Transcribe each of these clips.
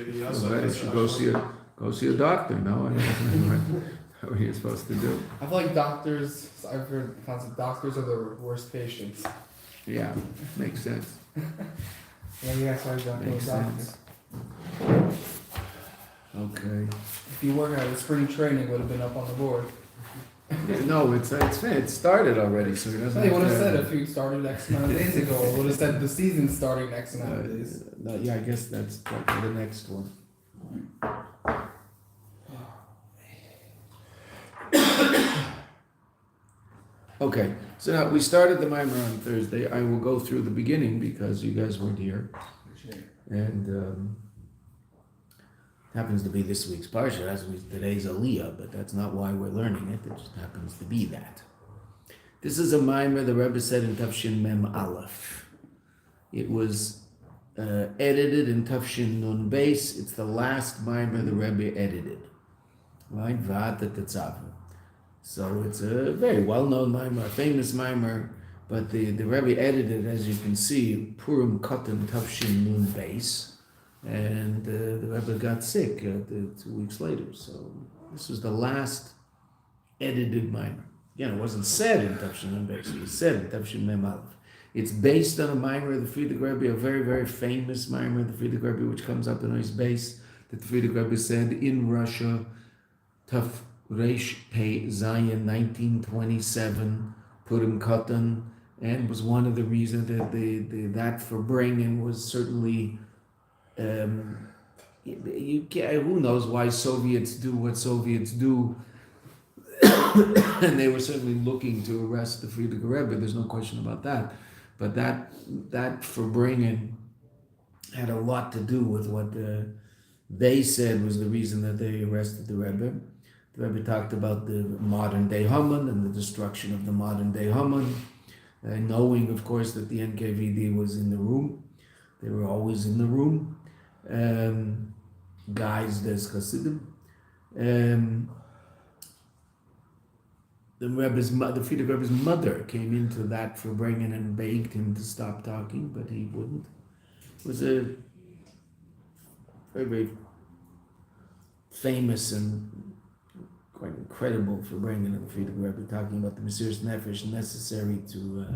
Well, you should go see a doctor. No, I don't know what you're supposed to do. I feel like doctors. I've heard the concept. Doctors are the worst patients. Yeah, makes sense. Maybe that's why you don't go Makes to doctors. sense. Okay. If you work out, the spring training would have been up on the board. No, it started already, so it doesn't. They would have said if you started X amount of days ago, it would have said the season's starting X amount of days. Yeah, I guess that's like the next one. Okay, so now we started the mimer on Thursday. I will go through the beginning because you guys weren't here, and happens to be this week's parsha. Today's Aliyah, but that's not why we're learning it. It just happens to be that. This is a mimer the Rebbe said in Tafshin Mem Aleph. It was edited in Tafshin Nun Beis. It's the last mimer the Rebbe edited. Right? Veata tetzave. So it's a very well-known mimer, a famous mimer, but the Rebbe edited, as you can see, Purim Katan Tafshin Nun Beis. And the Rebbe got sick 2 weeks later. So this was the last edited mimer. Again, it wasn't said in Tafshin Mem Beis. It was said in Tafshin Mem Aleph. It's based on a mimer of the Frierdiker Rebbe, a very, very famous mimer of the Frierdiker Rebbe, which comes up in his base, that the Frierdiker Rebbe said in Russia, Taf Reish Pei Zayin, 1927, Purim Katan, and was one of the reasons that that for bringing was certainly. Who knows why Soviets do what Soviets do, and they were certainly looking to arrest the Frierdiker Rebbe. There's no question about that. But that for bringing had a lot to do with what they said was the reason that they arrested the Rebbe. The Rebbe talked about the modern day Haman and the destruction of the modern day Haman, knowing, of course, that the NKVD was in the room. They were always in the room. Guys, there's Chassidim. The Frierdiker Rebbe's mother came into that for bringing and begged him to stop talking, but he wouldn't. It was a very, very famous and quite incredible for bringing in the Frierdiker Rebbe, talking about the Mesiras Nefesh necessary to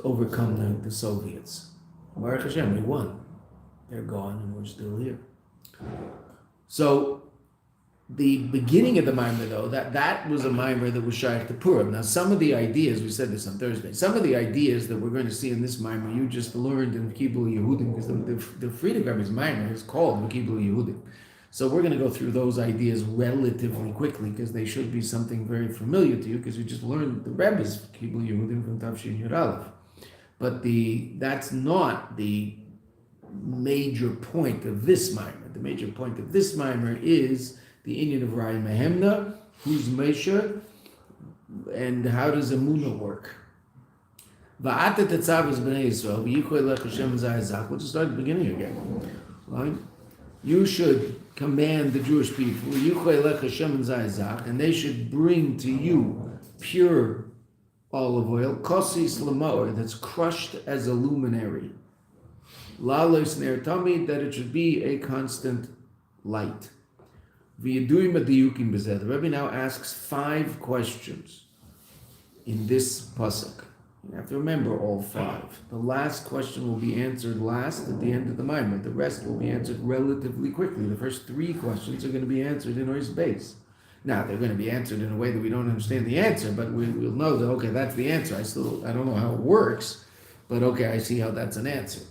overcome the Soviets. Baruch Hashem, we won. They're gone and we're still here. So the beginning of the mimer, though, that was a mimer that was shaykh to Purim. Now, some of the ideas, we said this on Thursday, some of the ideas that we're going to see in this mimer, you just learned in Kibul Yehudim, because the Frierdiker Rebbe's mimer is called Kibul Yehudim. So we're going to go through those ideas relatively quickly, because they should be something very familiar to you, because you just learned the Rebbe's Kibul Yehudim from Tafshin Yud Aleph. But that's not the major point of this mimer. The major point of this mimer is the Indian of Raya Mehemna, who's Moshe, and how does Emunah work? Veata tetzave b'nei Yisrael, v'yichoi lech Hashem zayazak. We'll just start at the beginning again. Right? You should command the Jewish people, v'yichoi lech Hashem zayazak, and they should bring to you pure olive oil, kosis l'ma'or, that's crushed as a luminary. La'los ner tamid, that it should be a constant light. V'yaduim adiyukim b'zeh. The Rebbe now asks 5 questions in this pasuk. You have to remember all 5. The last question will be answered last at the end of the mimer. The rest will be answered relatively quickly. The first 3 questions are going to be answered in his base. Now, they're going to be answered in a way that we don't understand the answer, but we'll know that, okay, that's the answer. I don't know how it works, but okay, I see how that's an answer.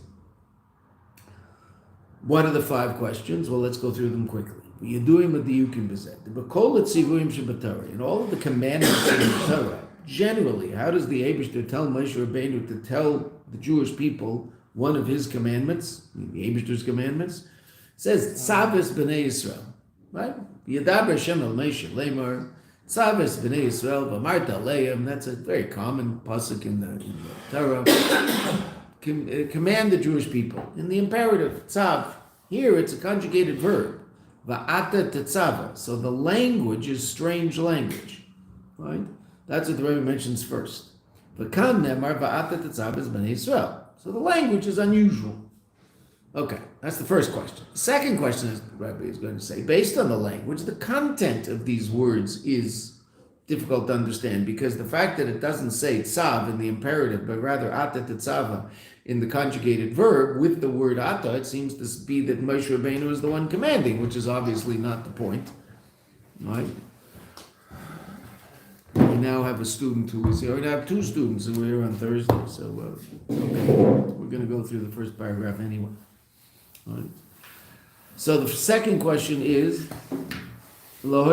What are the 5 questions? Well, let's go through them quickly. In all of the commandments in the Torah, generally, how does the Eibishter tell Moshe Rabbeinu to tell the Jewish people one of his commandments, the Eibishter's commandments? It says, Tzaves b'nei Yisrael, right? Yadaber Hashem el Moshe lemar, Tzaves b'nei Yisrael v'amarta aleim. That's a very common pasuk in the Torah. Command the Jewish people in the imperative, tzav. Here it's a conjugated verb. Veata tetzave. So the language is strange language, right? That's what the Rebbe mentions first. V'kan nemar ve'ata tetzave b'nei Yisrael. So the language is unusual. Okay, That's the first question. The second question is, the Rabbi is going to say, based on the language, the content of these words is difficult to understand because the fact that it doesn't say tzav in the imperative, but rather ata tetzave in the conjugated verb with the word ata, it seems to be that Moshe Rabbeinu is the one commanding, which is obviously not the point, right? We now have a student who is here. We're going to have two students who are here on Thursday, so okay. We're going to go through the first paragraph anyway. All right. So the second question is, it's not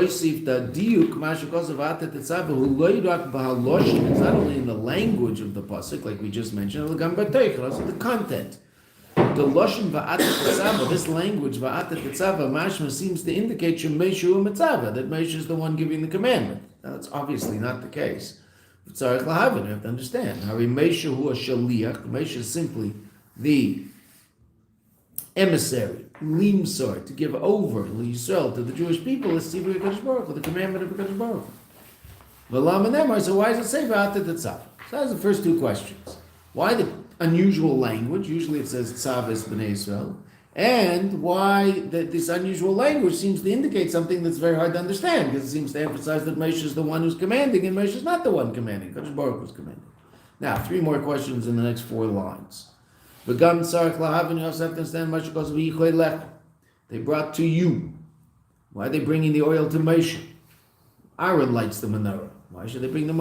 only in the language of the pasuk, like we just mentioned, also the content. The loshen va'ata tetzave, this language va'ata tetzave, mashma seems to indicate that Moshe is the one giving the commandment. Now, that's obviously not the case. You have to understand. Moshe is simply the emissary, limsor, to give over Yisrael to the Jewish people is tzivui HaKadosh Baruch Hu, the commandment of HaKadosh Baruch Hu. So why does it say va'ata tetzave? So that's the first two questions. Why the unusual language? Usually it says tzaves b'nei Yisrael. And why this unusual language seems to indicate something that's very hard to understand, because it seems to emphasize that Moshe is the one who's commanding, and Moshe is not the one commanding. HaKadosh Baruch Hu is commanding. Now, three more questions in the next four lines. You also have to understand Moshe goes, they brought to you. Why are they bringing the oil to Moshe? Aaron lights the menorah. Why should they bring the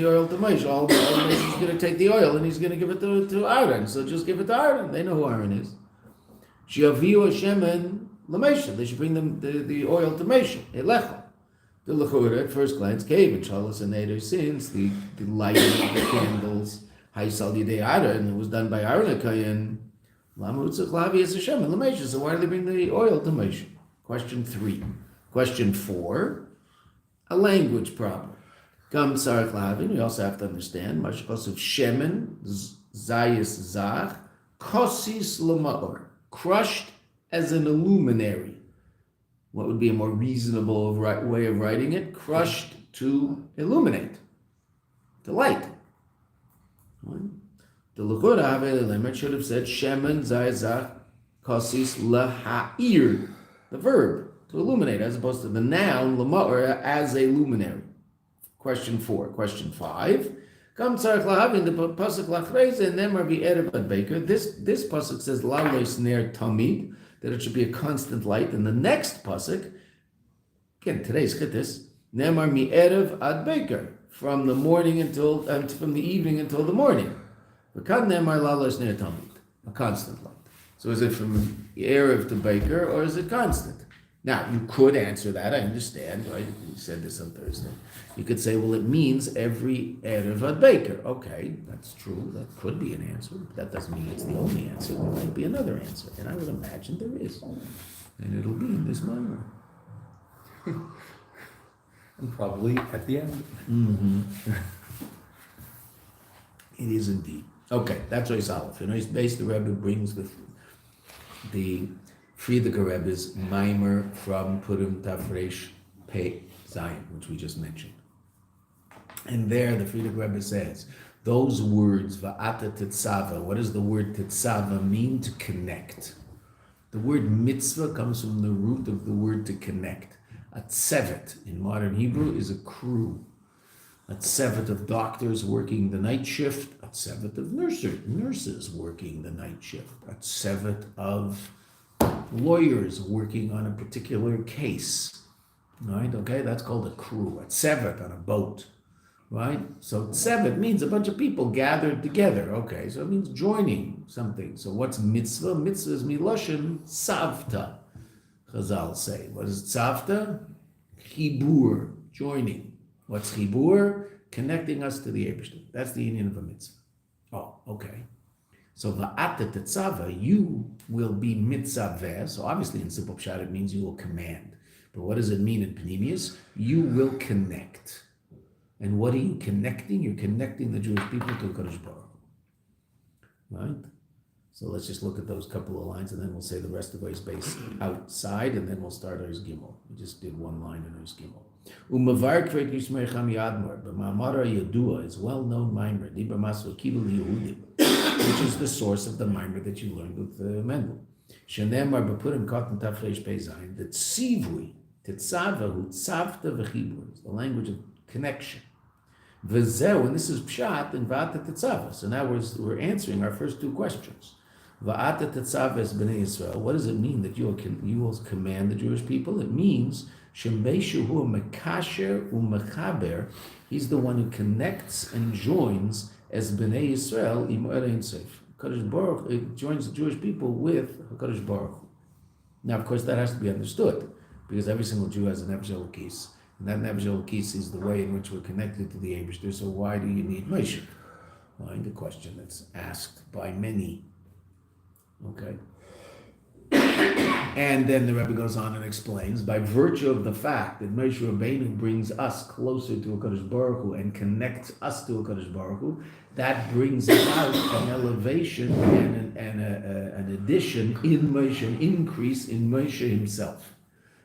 oil to Moshe? All Moshe is going to take the oil and he's going to give it to Aaron. So just give it to Aaron. They know who Aaron is. Shiaviu Hashemen LaMoshe. They should bring them the oil to Moshe. Elecha. The lechura at first glance came in Shalos and Neder, since the lighting of the candles. Haisal Yidei Aaron, it was done by Aaron HaKohen. Lama Utzach Lavi Es Hashem and LaMoshe. So why do they bring the oil to Moshe? Question 3. Question 4. A language problem. Gam Sarach Lavin. We also have to understand Mashkos of Shemen Zayis Zach Kosis Lamaor, crushed as an illuminary. What would be a more reasonable way of writing it? Crushed to illuminate, to light. The Lechura Havel should have said Shemen Zayzach Kosis Laha'ir, the verb, to illuminate, as opposed to the noun Lamaor as a luminary. Question 4. Question 5. Come tzarich lahavin the pasuk lachreze and then Rabbi Erev Baker. This pasuk says la loisner tamid, that it should be a constant light. And the next pasuk, again today's chittis, nemar mi erev ad baker, from the morning until from the evening until the morning. V'kad nemar la loisner tamid, a constant light. So is it from erev to baker or is it constant? Now, you could answer that, I understand, right? You said this on Thursday. You could say, well, it means every Erev ad Baker. Okay, that's true. That could be an answer. But that doesn't mean it's the only answer. There might be another answer. And I would imagine there is. And it'll be in this minor. And probably at the end. Mm-hmm. It is indeed. Okay, that's Ois Aleph. You know, he's based, the Rebbe brings the Frierdiker Rebbe's mimer from Purim Tafresh Pei Zion, which we just mentioned. And there the Frierdiker Rebbe says, those words, Veata tetzave, what does the word tetzave mean? To connect. The word mitzvah comes from the root of the word to connect. A tzevet in modern Hebrew is a crew. A tzevet of doctors working the night shift, a tzevet of nurses working the night shift, a tzevet of lawyers working on a particular case, right? Okay, that's called a crew, a tzevet on a boat, right? So tzevet means a bunch of people gathered together. Okay, so it means joining something. So what's mitzvah? Mitzvah is miloshin savta, Chazal say. What is tzavta? Chibur, joining. What's chibur? Connecting us to the Eibishter. That's the union of a mitzvah. Oh, okay. So va'ata tetzave, you will be mitzaveh. So obviously in simple pshat it means you will command. But what does it mean in Pnimius? You will connect. And what are you connecting? You're connecting the Jewish people to HaKadosh Baruch Hu. Right? So let's just look at those couple of lines and then we'll say the rest of Ois base outside and then we'll start Ois Gimel. We just did one line in Ois Gimel. Umavar Kveit Yismei Cham Yadmar, but Ma'amara Yadua is well-known mimer, Dibra Masu Kibul Yehudim, which is the source of the mimer that you learned with Mendel. Shenemar b'purim katan tafresh pei zayin. That tzivui, tetzave hu tzavta v'chibur, is the language of connection. V'zeu, and this is pshat in Veata tetzave. So now we're answering our first two questions. Veata tetzave es b'nei Yisrael. What does it mean that you will command the Jewish people? It means shemeshu hu mekasher u'mechaber. He's the one who connects and joins as b'nei Yisrael im Ein Sof. Kadosh Baruch, it joins the Jewish people with Kadosh Baruch. Now, of course, that has to be understood because every single Jew has a nefesh elokis, and that nefesh elokis is the way in which we're connected to the Eibishter. So, why do you need Moshe? Well, the question that's asked by many. Okay. And then the Rebbe goes on and explains, by virtue of the fact that Moshe Rabbeinu brings us closer to a Kadosh Baruch Hu and connects us to a Kadosh Baruch Hu, that brings about an elevation and an addition in Moshe, an increase in Moshe himself.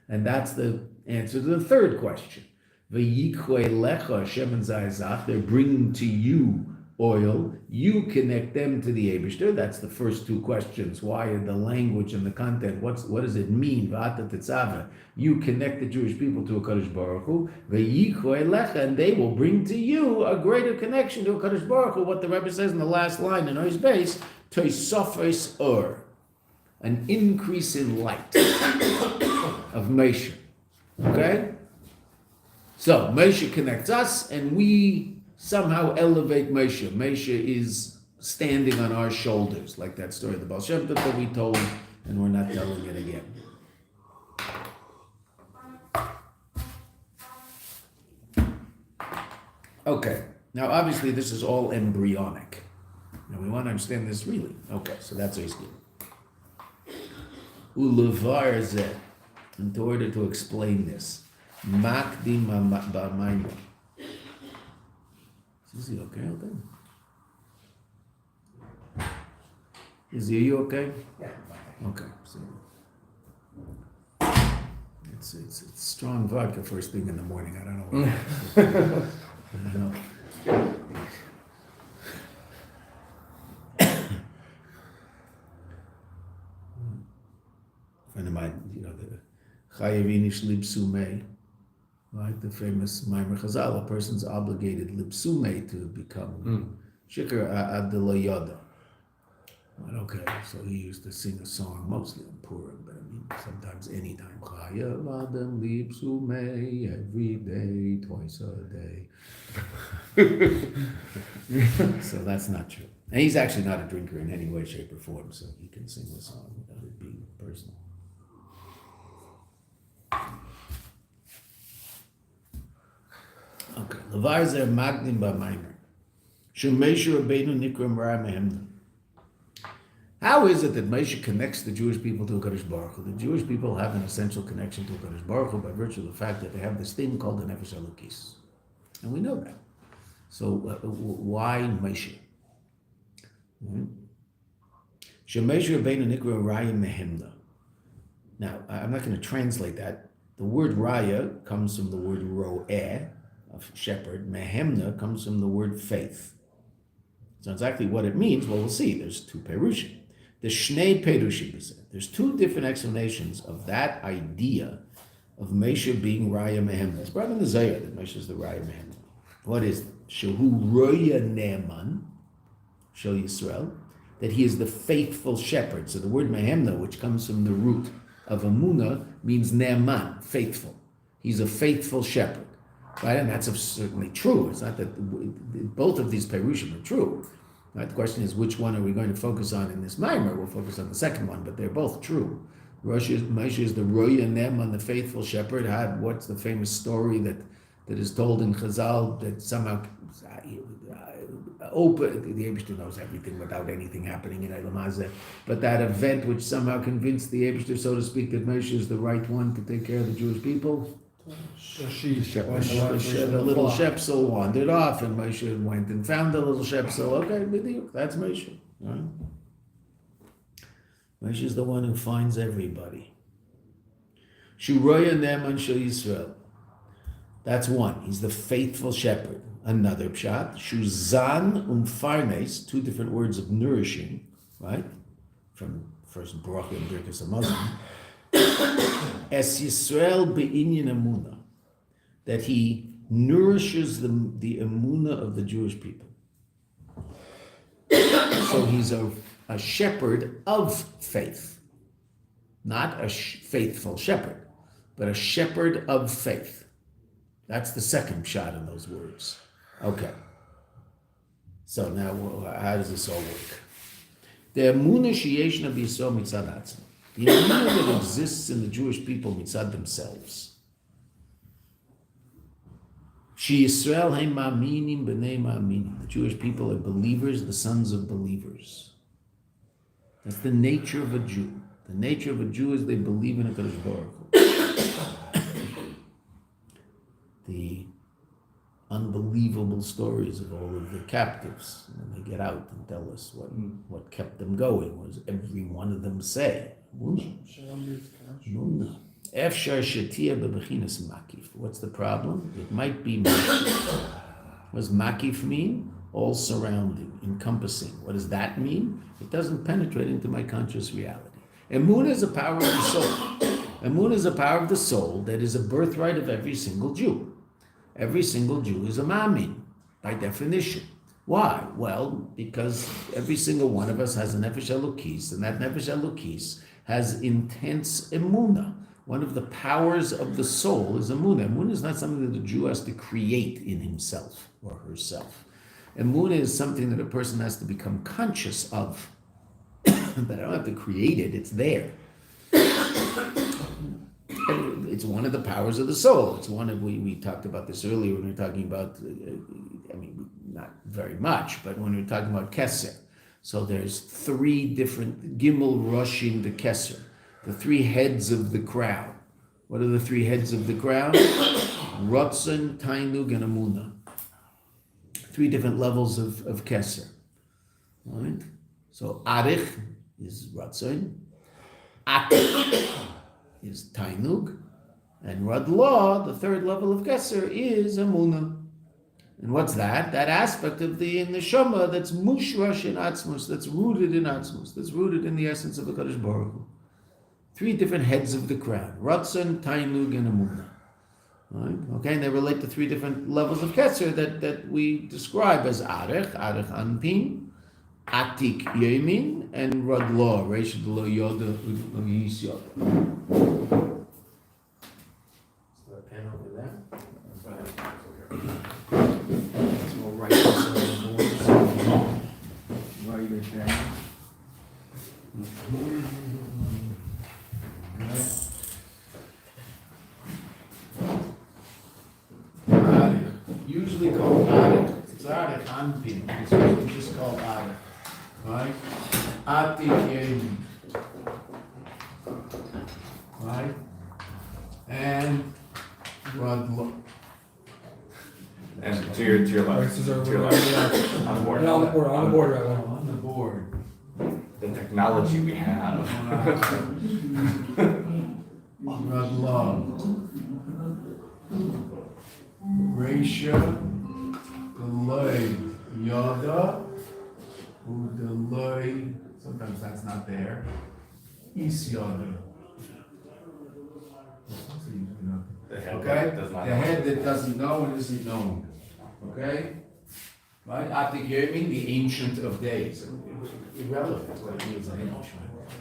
And that's the answer to the third question. V'yikwei lecha shemen zayzach, they're bringing to you oil, you connect them to the Eibishter. That's the first two questions. Why the language and the content? What does it mean? Veata tetzave. You connect the Jewish people to a Kadosh Baruch Hu. V'yikwei lecha, and they will bring to you a greater connection to a Kadosh Baruch Hu. What the Rebbe says in the last line in his base, toisofes or, an increase in light of Moshe. Okay? So Moshe connects us, and we somehow elevate Moshe. Moshe is standing on our shoulders, like that story of the Baal Shem Tov that we told, and we're not telling it again. Okay, now obviously this is all embryonic. Now we want to understand this really. Okay, so that's what he's doing. Ulevar zeh, in order to explain this, makdim ba'mayno. Is he okay out there? Is he, are you okay? Yeah. Okay, so it's strong vodka first thing in the morning. I don't know what I don't know. Friend of mine, the Chayavini Shlib Sumei, right? The famous Maimer Chazal, a person's obligated lipsume to become shikar ad de lo yada. Okay, so he used to sing a song mostly on Purim, but I mean sometimes anytime. Chayav adam lipsume every day, twice a day. So that's not true. And he's actually not a drinker in any way, shape, or form, so he can sing the song without it being personal. Okay. Levar zer magnim ba'maymer. Shemeshu Rabbeinu nikram ra mehemna. How is it that Moshe connects the Jewish people to Kadosh Baruch Hu? The Jewish people have an essential connection to Kadosh Baruch Hu by virtue of the fact that they have this thing called the nefesh elokis, and we know that. So why Moshe? Shemeshu Rabbeinu nikram ra mehemna. Now I'm not going to translate that. The word raya comes from the word ro'eh, of shepherd. Mehemna comes from the word faith. So exactly what it means, well, we'll see. There's two perushim. The shnei perushim is it. There's two different explanations of that idea of Moshe being Raya Mehemna. It's brought in the Zohar that Moshe is the Raya Mehemna. What is it? Shehu Roya Ne'eman, Shel Yisrael, that he is the faithful shepherd. So the word Mehemna, which comes from the root of Amunah, means Ne'eman, faithful. He's a faithful shepherd. Right, and that's certainly true. It's not that both of these perushim are true. Right? The question is, which one are we going to focus on in this mimer? We'll focus on the second one, but they're both true. Moshe is the Roya Ne'eman, the faithful shepherd. What's the famous story that is told in Chazal that somehow open, the Eibishter knows everything without anything happening in Eilam Hazeh, but that event which somehow convinced the Eibishter, so to speak, that Moshe is the right one to take care of the Jewish people? The little Shepsel wandered off, and Moshe went and found the little Shepsel. Okay, that's Moshe. Right? Moshe is the one who finds everybody. Shuroya Ne'eman Shel Yisrael. That's one. He's the faithful shepherd. Another pshat. Shuzan Umfarnes, two different words of nourishing, right? From first bracha in Birkas Hamazon, Es Yisrael be'inyan emunah, that he nourishes the emunah of the Jewish people. So he's a shepherd of faith, not a faithful shepherd, but a shepherd of faith. That's the second shot in those words. Okay. So now, how does this all work? The emunah sheyesh b'Yisrael mitzad atzmo. The emunah that exists in the Jewish people mitzad themselves. She Yisrael hay ma'aminim b'nei ma'aminim. The Jewish people are believers, the sons of believers. That's the nature of a Jew. The nature of a Jew is they believe in a Kadosh Baruch Hu. The unbelievable stories of all of the captives when they get out and tell us what kept them going. Was every one of them say, Efshar shetia bebechinas makif. What's the problem? It might be makif. What does makif mean? All surrounding, encompassing. What does that mean? It doesn't penetrate into my conscious reality. Emunah is a power of the soul. Emunah is a power of the soul that is a birthright of every single Jew. Every single Jew is a ma'amin, by definition. Why? Well, because every single one of us has a nefesh elokis, and that nefesh elokis has intense emunah. One of the powers of the soul is emunah. Emunah is not something that a Jew has to create in himself or herself. Emunah is something that a person has to become conscious of. But I don't have to create it, it's there. It's one of the powers of the soul. It's one of, we talked about this earlier when we were talking about, not very much, but when we were talking about Keser. So there's three different, Gimel rushing the Keser, the three heads of the crown. What are the three heads of the crown? Ratzon, Tainug, and Amunah. Three different levels of Keser. All right? So Arich is Ratzon, Atik is Tainug, and Radlah, the third level of Keser, is Amunah. And what's that? That aspect of the neshama that's mushrash in Atzmos, that's rooted in Atzmos, that's rooted in the essence of the Kadosh Baruch Hu. Three different heads of the crown: Ratzon, Tainug, and Amunah. Right? Okay, and they relate to three different levels of Keser that we describe as Arich Anpin, Atik Yemin, and Radlah, Reish Lo Yoda Yis Yoda. Is there a pen over there? So we'll write this on the board. Write it down. Usually called Arich. It's Arich Anpin. It's usually just called Arich. Right? Atik Yemin. Right? And Radlah. And to your left. To your left. On the board. We're on the board right now. On the board. The technology we have. Radlah. Reisha. Delay. Yada. Delay. Sometimes that's not there. Is Yada. The head Okay? does not The head that doesn't know and isn't known. Okay? Right? Atik Yemin, the ancient of days. Irrelevant what it means in English.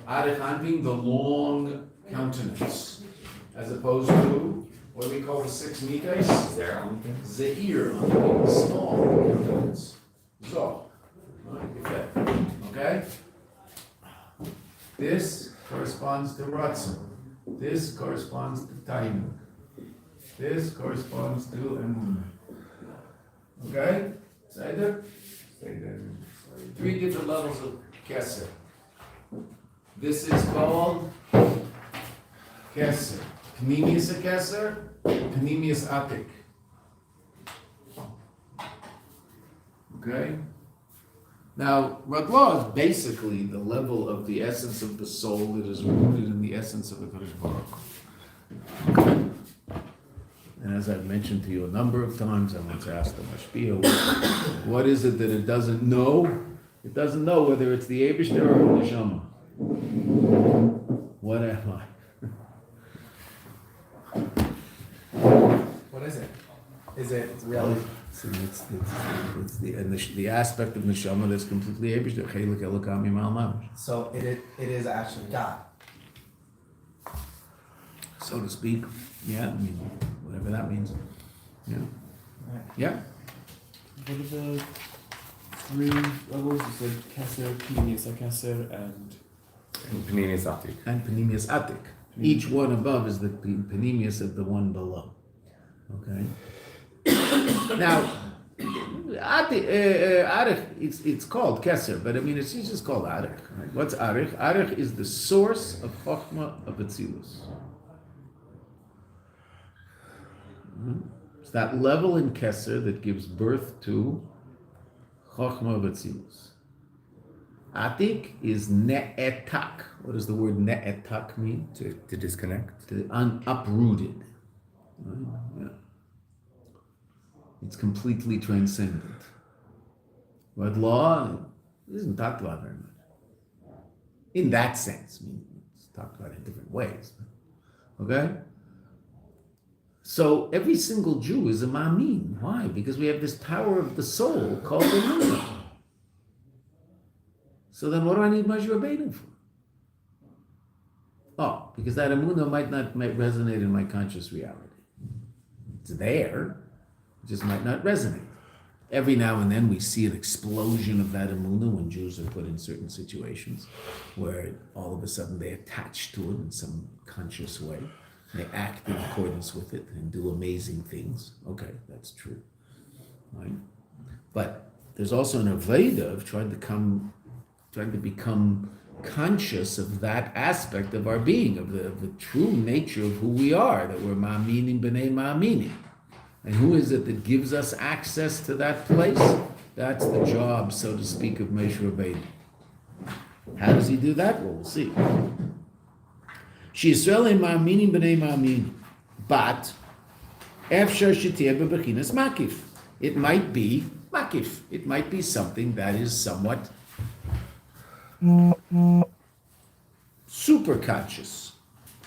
Arich Anpin, the long countenance. As opposed to, what do we call the 6 meters? There. Zeir, Anpin, small countenance. So, right? Okay? This corresponds to Ratzon. This corresponds to Tainug. This corresponds to Emunah. Okay? Say that? Three different levels of Keser. This is called Keser. Pnimius a Keser, Pnimius Atik. Okay? Now, Radlah is basically the level of the essence of the soul that is rooted in the essence of the Kadosh Baruch Hu. And as I've mentioned to you a number of times, I once asked the Mashpia, what is it that it doesn't know? It doesn't know whether it's the Eibishter or the Neshama. What am I? What is it? Is it really? So it's the aspect of neshama that's completely abish. So it is actually God. So to speak. Yeah, I mean, whatever that means. Yeah. Right. Yeah. What are the three levels? You said Keser, Pneumius, Keser, and Panini Satik. And Panemius Atik. Each one above is the Panemius of the one below. Okay. Now, Arich, it's called Keser, but I mean it's just called Arich. Right? What's Arich? Arich is the source of Chochmah of Atzilus. It's that level in Keser that gives birth to Chochmah of Atzilus. Atik is ne'etak. What does the word ne'etak mean? To disconnect. To uprooted. Right? Yeah. It's completely transcendent. But law isn't talked about very much. In that sense. I mean, it's talked about in different ways. Okay? So every single Jew is a ma'amin. Why? Because we have this power of the soul called emunah. So then what do I need Moshe Rabbeinu for? Oh, because that emunah might resonate in my conscious reality. It's there, it just might not resonate. Every now and then we see an explosion of that emunah when Jews are put in certain situations where all of a sudden they attach to it in some conscious way. They act in accordance with it and do amazing things. Okay, that's true. Right? But there's also an Veata of trying to become conscious of that aspect of our being, of the true nature of who we are, that we're ma'aminim b'nei ma'aminim. And who is it that gives us access to that place? That's the job, so to speak, of Moshe Rabbeinu. How does he do that? Well, we'll see. She'Yisrael ma'aminim b'nei ma'aminim. But, efshar she'tiyeh bebechinas makif. It might be makif. It might be something that is somewhat super conscious,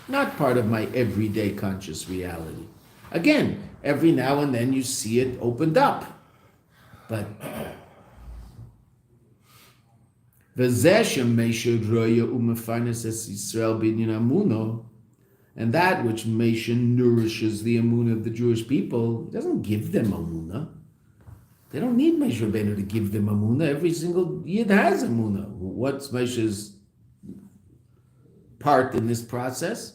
not part of my everyday conscious reality. Again, every now and then you see it opened up, but and that which Mesha nourishes the emunah of the Jewish people, it doesn't give them emunah. They don't need Moshe Rabbeinu to give them emunah. Every single yid has emunah. What's Moshe's part in this process?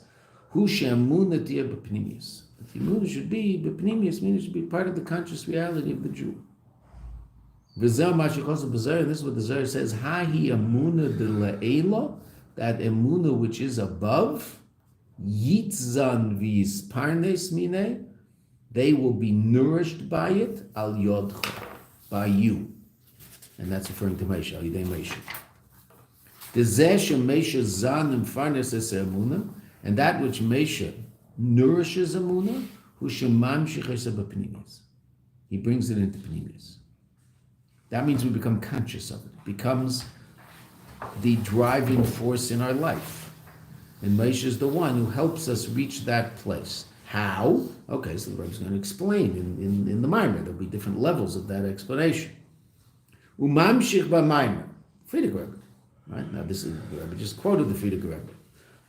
Hu she'emunah tiyeh b'pnimius. The emunah should be b'pnimius, meaning it should be part of the conscious reality of the Jew. V'zeh ma'ashikosa b'zeh, and this is what the Zohar says: Hahi emunah de le'ela, that emunah which is above, yitzan v'yisparnes mineh, they will be nourished by it, al yodcha, by you. And that's referring to Moshe, al yidei Moshe. Dezeh she'Moshe zan m'farnes es emunah, and that which Moshe nourishes emunah, hu shemamshich es b'pnimius. He brings it into pnimius. That means we become conscious of it. It becomes the driving force in our life. And Moshe is the one who helps us reach that place. How? Okay, so the Rebbe is going to explain in the Maimer. There'll be different levels of that explanation. Umamshich b'Maimer. Friedrich Rebbe. Right? Now this is, the Rebbe just quoted the Friedrich Rebbe.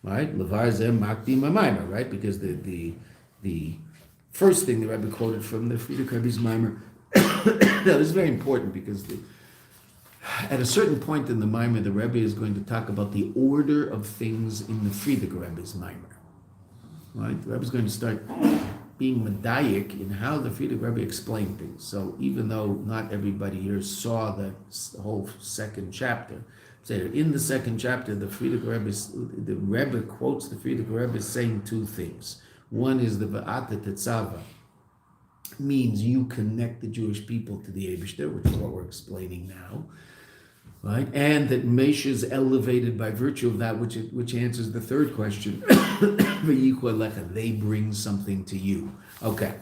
Right? Levar zeh makdim b'Maimer. Right? Because the first thing the Rebbe quoted from the Friedrich Rebbe's Maimer. Now this is very important because at a certain point in the Maimer, the Rebbe is going to talk about the order of things in the Friedrich Rebbe's Maimer. Right? The Rebbe is going to start being medayik in how the Friedrich Rebbe explained things. So even though not everybody here saw the whole second chapter, say that in the second chapter, the Rebbe quotes the Friedrich Rebbe saying two things. One is the Veata tetzave, means you connect the Jewish people to the Eibishter, which is what we're explaining now. Right? And that Moshe is elevated by virtue of that, which answers the third question. They bring something to you. Okay.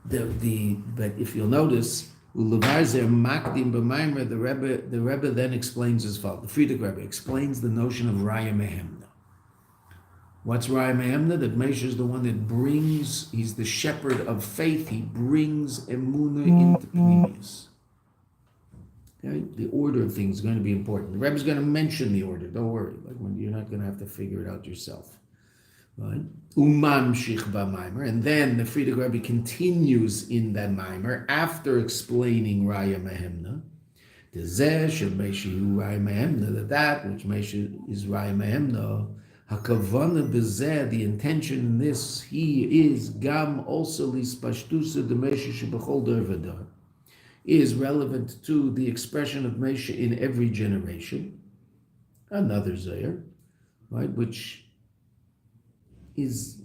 But if you'll notice, Ulevarzer makdim b'maimer. The Rebbe then explains as follows. The Friedrich Rebbe explains the notion of Raya Mehemna. What's Raya Mehemna? That Moshe is the one that brings. He's the shepherd of faith. He brings emuna into Pnimius. Okay? The order of things is going to be important. The Rebbe is going to mention the order. Don't worry. Like when you're not going to have to figure it out yourself. Right? Umamshich b'maimer, and then the Friedrich Rebbe continues in that maimer after explaining Raya Mehemna. That which Moshe is Raya Mehemna, hakavana b'zeh, the intention in this, he is gam also lispashtusa de Moshe shebechol dar v'dar, is relevant to the expression of Moshe in every generation. Another Zohar, right, which is,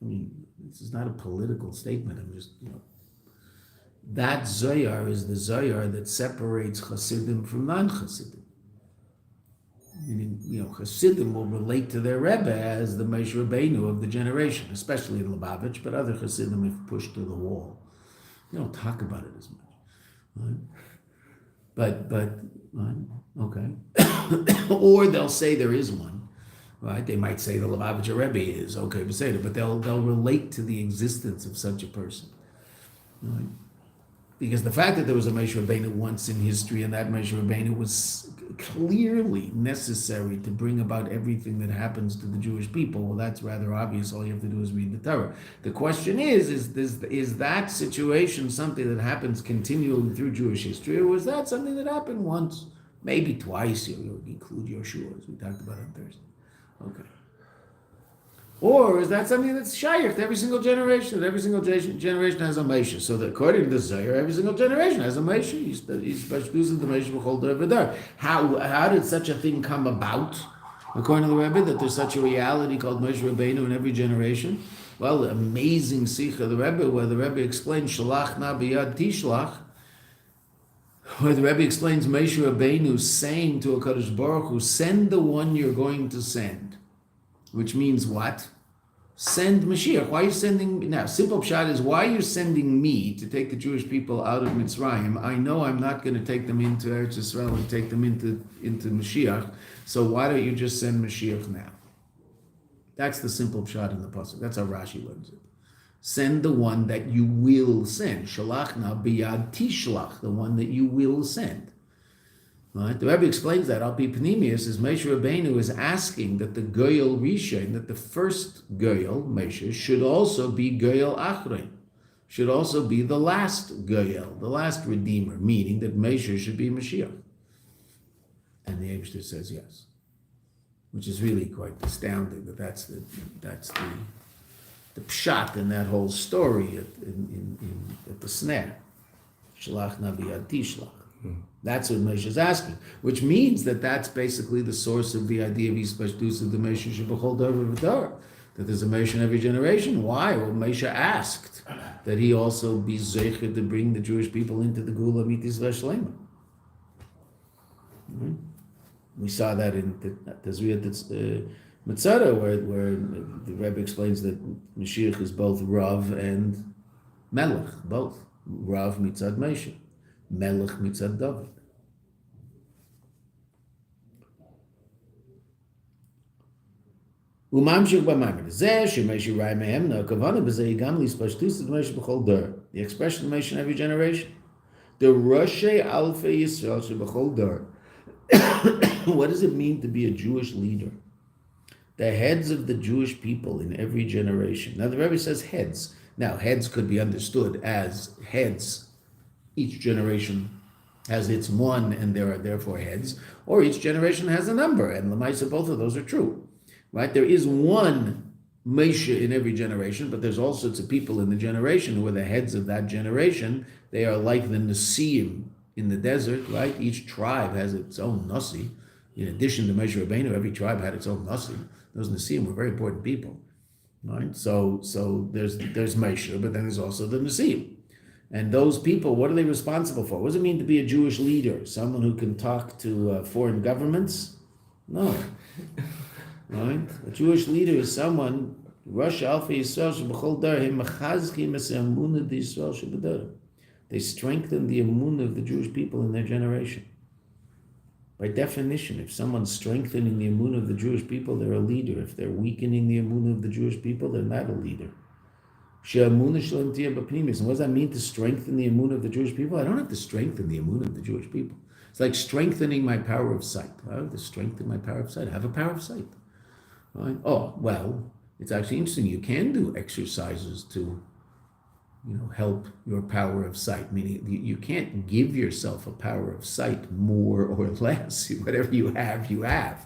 I mean, this is not a political statement. I'm just, that Zohar is the Zohar that separates Chassidim from non-Chassidim. Meaning, Chassidim will relate to their Rebbe as the Moshe Rabbeinu of the generation, especially in Lubavitch, but other Chassidim have pushed to the wall. They don't talk about it as much. Right? But okay. Or they'll say there is one. Right? They might say the Lubavitcher Rebbe is okay, but they'll relate to the existence of such a person, right? Because the fact that there was a Moshe Rabbeinu once in history, and that Moshe Rabbeinu was clearly necessary to bring about everything that happens to the Jewish people, well, that's rather obvious. All you have to do is read the Torah. The question is that situation something that happens continually through Jewish history, or was that something that happened once, maybe twice? You include your shiur, as we talked about on Thursday. Okay. Or is that something that's shiur to every single generation? That every single generation has a Moshe. So that according to the Zohar, every single generation has a Moshe. He's using the Moshe b'chol dar v'dar. How did such a thing come about? According to the Rebbe, that there's such a reality called Moshe Rabbeinu in every generation. Well, the amazing sikha of the Rebbe, where the Rebbe explains shalach na biyad tishlach, where the Rebbe explains Moshe Rabbeinu saying to HaKadosh Baruch Hu, send the one you're going to send. Which means what? Send Mashiach. Why are you sending? Now, simple pshat is, why are you sending me to take the Jewish people out of Mitzrayim? I know I'm not going to take them into Eretz Yisrael and take them into Mashiach. So why don't you just send Mashiach now? That's the simple pshat in the pasuk. That's how Rashi learns it. Send the one that you will send. Shalach na biyad tishlach, the one that you will send. Right? The Rebbe explains that Al Pi Pnimius is Moshe Rabbeinu is asking that the Goyal Rishon, that the first Goyal, Moshe, should also be Goyal Achrein, should also be the last Goyal, the last Redeemer, meaning that Moshe should be Mashiach. And the Eibishter says yes, which is really quite astounding. That's the pshat in that whole story at the snare. Shalach na biyad tishlach. That's what Moshe is asking, which means that that's basically the source of the idea of Yispashtus of the Moshe Shebechol Dar V'Dar, that there's a Moshe in every generation. Why? Well, Moshe asked that he also be zeicher to bring the Jewish people into the Gula Mitis V'Shlema. We saw that in the Mitzvah, where the Rebbe explains that Mashiach is both Rav and Melech, both Rav Mitzad Moshe. Melech mitzad David. Umamshich b'maimer. Zeh shemeshu Raya Mehemna kavana b'zeh gam lispashtus of Moshe b'chol dar. The expression of Moshe in every generation. The Roshei Alfei Yisrael sheb'chol dar. What does it mean to be a Jewish leader? The heads of the Jewish people in every generation. Now the Rebbe says heads. Now heads could be understood as heads. Each generation has its one, and there are therefore heads, or each generation has a number, and Lamaisa, both of those are true, right? There is one Moshe in every generation, but there's all sorts of people in the generation who are the heads of that generation. They are like the Nasiim in the desert, right? Each tribe has its own Nasi. In addition to Moshe Rabbeinu, every tribe had its own Nasi. Those Nasiim were very important people, right? So there's Moshe, but then there's also the Nasiim. And those people, what are they responsible for? What does it mean to be a Jewish leader? Someone who can talk to foreign governments? No. Right? A Jewish leader is someone, Rosh Alfei Yisrael Sheb'chol Dar, Him Machazkim Es Emunah D'Yisrael Sheb'Dar. They strengthen the emunah of the Jewish people in their generation. By definition, if someone's strengthening the emunah of the Jewish people, they're a leader. If they're weakening the emunah of the Jewish people, they're not a leader. And what does that mean to strengthen the emunah of the Jewish people? I don't have to strengthen the emunah of the Jewish people. It's like strengthening my power of sight. I have to strengthen my power of sight. I have a power of sight. Right? Oh, well, it's actually interesting. You can do exercises to, help your power of sight. Meaning you can't give yourself a power of sight more or less. Whatever you have, you have.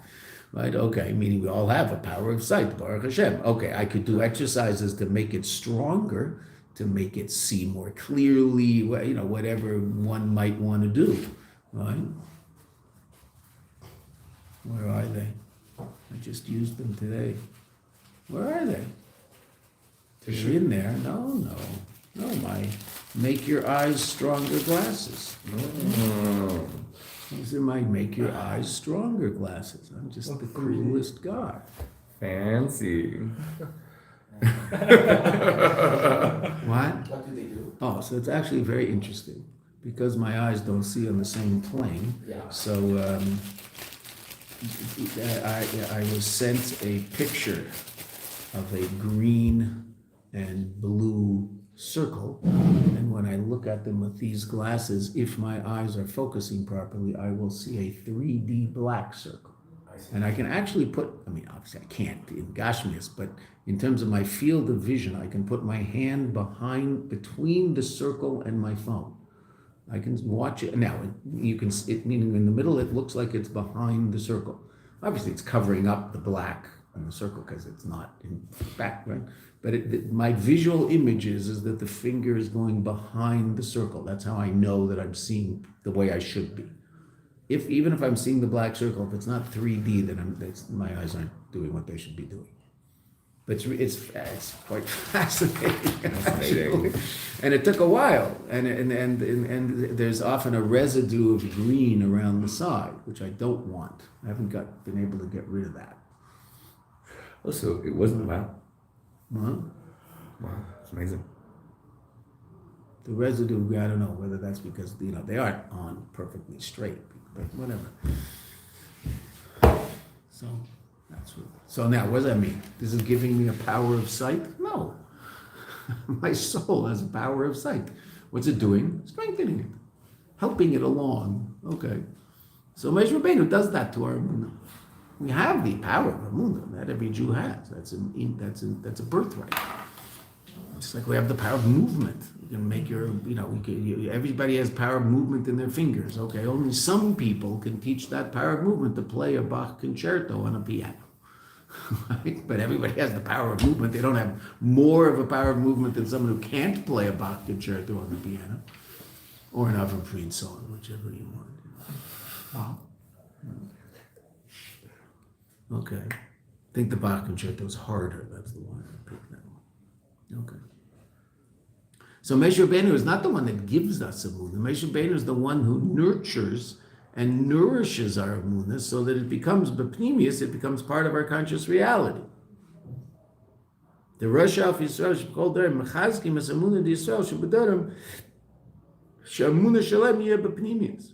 Right? Okay, meaning we all have a power of sight, Baruch Hashem. Okay, I could do exercises to make it stronger, to make it see more clearly, whatever one might want to do. Right? Where are they? I just used them today. Where are they? They're in there. No, my make your eyes stronger glasses. These are my make your eyes stronger glasses. I'm just the coolest guy. Fancy. What? What do they do? Oh, so it's actually very interesting because my eyes don't see on the same plane. Yeah. So I was sent a picture of a green and blue circle, and when I look at them with these glasses, if my eyes are focusing properly, I will see a 3D black circle. And I can actually obviously I can't in Gashmias, but in terms of my field of vision, I can put my hand between the circle and my phone. I can watch it. Now, meaning in the middle, it looks like it's behind the circle. Obviously, it's covering up the black in the circle because it's not in background. But my visual image is that the finger is going behind the circle. That's how I know that I'm seeing the way I should be. Even if I'm seeing the black circle, if it's not 3D, then my eyes aren't doing what they should be doing. But it's quite fascinating. And it took a while. And there's often a residue of green around the side, which I don't want. I haven't been able to get rid of that. Oh, so it wasn't wow. Huh? Wow, it's amazing. The residue, I don't know whether that's because they aren't on perfectly straight, but whatever. So that's what. So now, what does that mean? This is giving me a power of sight? No. My soul has a power of sight. What's it doing? Strengthening it, helping it along. Okay. So Moshe Rabbeinu does that to our emunah. We have the power of emunah that every Jew has. That's a birthright. Just like we have the power of movement. You can make everybody has power of movement in their fingers. Okay, only some people can teach that power of movement to play a Bach concerto on a piano. Right? But everybody has the power of movement. They don't have more of a power of movement than someone who can't play a Bach concerto on the piano, or an Avram Fried song, whichever you want. Wow. Okay. I think the Bach concerto is harder. That's the one. I picked that one. Okay. So Moshe Rabbeinu is not the one that gives us emunah. Moshe Rabbeinu is the one who nurtures and nourishes our emunah so that it becomes b'pnimius, it becomes part of our conscious reality. The Rosh of Yisrael sheb'kol derem mechazkim es emunah d'Yisrael sheb'derem she'emunah shalem yeh b'pnimius.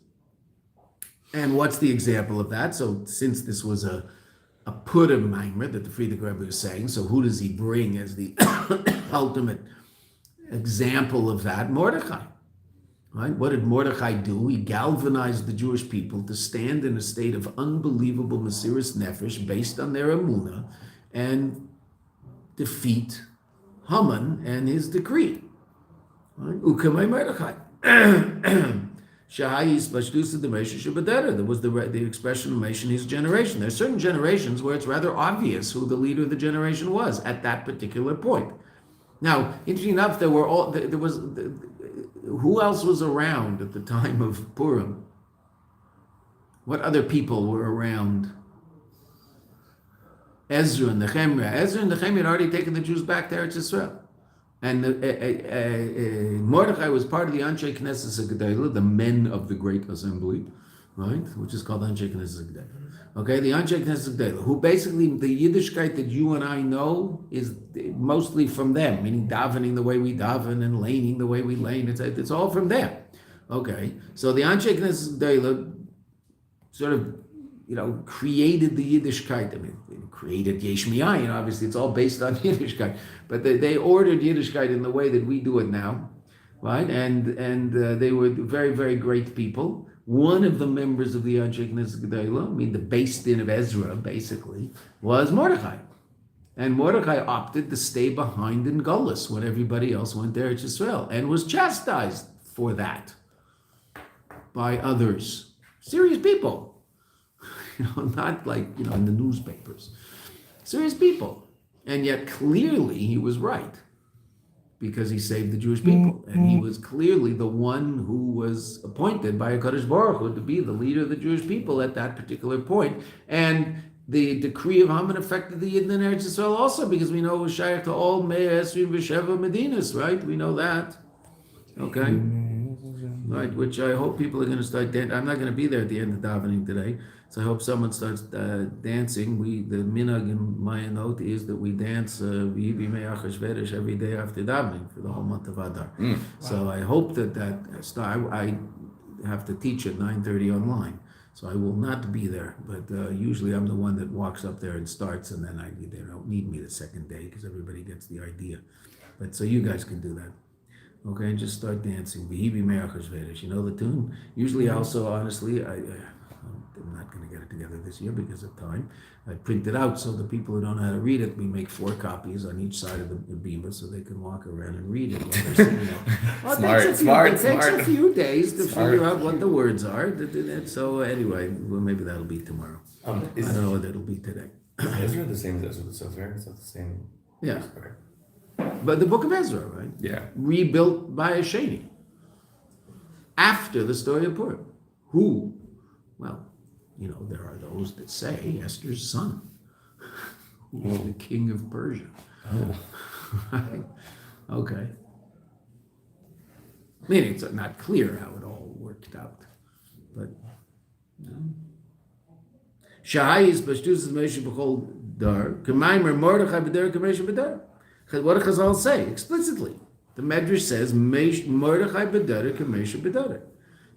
And what's the example of that? So since this was a Purim Maimer that the Frierdiker Rebbe was saying, so who does he bring as the ultimate example of that? Mordechai. Right? What did Mordechai do? He galvanized the Jewish people to stand in a state of unbelievable Mesiras Nefesh based on their emunah and defeat Haman and his decree. Right? Ukamei Mordechai. There was the expression of Moshe in his generation. There are certain generations where it's rather obvious who the leader of the generation was at that particular point. Now, interesting enough, who else was around at the time of Purim? What other people were around? Ezra and Nehemiah. Ezra and Nehemiah had already taken the Jews back to Eretz Yisrael. And Mordechai was part of the Anshe Knesset Gedolah, the men of the Great Assembly, right? Which is called Anshe Knesset Gdela. Okay, the Anshe Knesset Gdela, who basically, the Yiddishkeit that you and I know is mostly from them, meaning davening the way we daven and laning the way we lane. It's all from them. Okay, so the Anshe Knesset Gdela sort of, created the Yiddishkeit. I mean, created Yesh Mi'ayin. Obviously, it's all based on Yiddishkeit, but they ordered Yiddishkeit in the way that we do it now, right? And they were very, very great people. One of the members of the Anshe Knesset Gdela, the base din of Ezra, basically, was Mordechai. And Mordechai opted to stay behind in Gullus when everybody else went there to Israel, and was chastised for that by others. Serious people. Not like, in the newspapers. Serious people. And yet clearly he was right, because he saved the Jewish people. And he was clearly the one who was appointed by HaKadosh Baruch Hu to be the leader of the Jewish people at that particular point. And the decree of Haman affected the Yidden in Eretz Yisrael also, because we know it was shaykh to all Mea Esrim V'Sheva Medinas, right? We know that. Okay? Right, which I hope people are going to start dancing. I'm not going to be there at the end of davening today, so I hope someone starts dancing. The minhag in Mayanot is that we dance every day after davening for the whole month of Adar. So I hope that I have to teach at 9:30 online, so I will not be there. But usually I'm the one that walks up there and starts, and then they don't need me the second day because everybody gets the idea. But so you guys can do that. Okay, just start dancing. You know the tune? Usually also, honestly, I'm not going to get it together this year because of time. I print it out so the people who don't know how to read it, we make 4 copies on each side of the bima so they can walk around and read it while they're singing it. It takes a few days to figure out what the words are. So anyway, well, maybe that'll be tomorrow. I don't know what it'll be today. Is Ezra the same as the Sofer? Is that the same? Yeah. Okay. But the book of Ezra, right? Yeah. Rebuilt by a Sheni. After the story of Purim. Who? Well, there are those that say Esther's son. Who was the king of Persia. Right? Okay. Meaning it's not clear how it all worked out. But, Shahai is Pashtus Meisha B'chol Dar. K'maimer Mordechai B'der K'meisha B'der. What do Chazal say explicitly? The Medrash says, Mordechai B'dara K'meisha B'dara.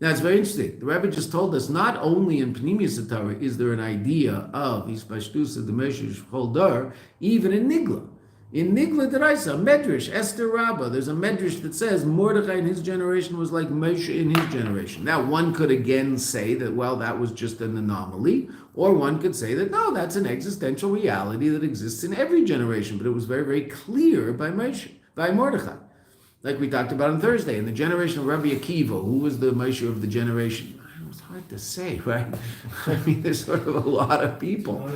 Now it's very interesting. The Rebbe just told us not only in Pnimius Torah is there an idea of Hispashtusa the Meisha Choldar, even in Nigla. In Nigla Deraisa, Medrash, Esther Rabbah, there's a Medrash that says Mordechai in his generation was like Moshe in his generation. Now one could again say that, well, that was just an anomaly, or one could say that, no, that's an existential reality that exists in every generation, but it was very, very clear by Mordechai. Like we talked about on Thursday, in the generation of Rabbi Akiva, who was the Moshe of the generation? It's hard to say, right? I mean, there's sort of a lot of people,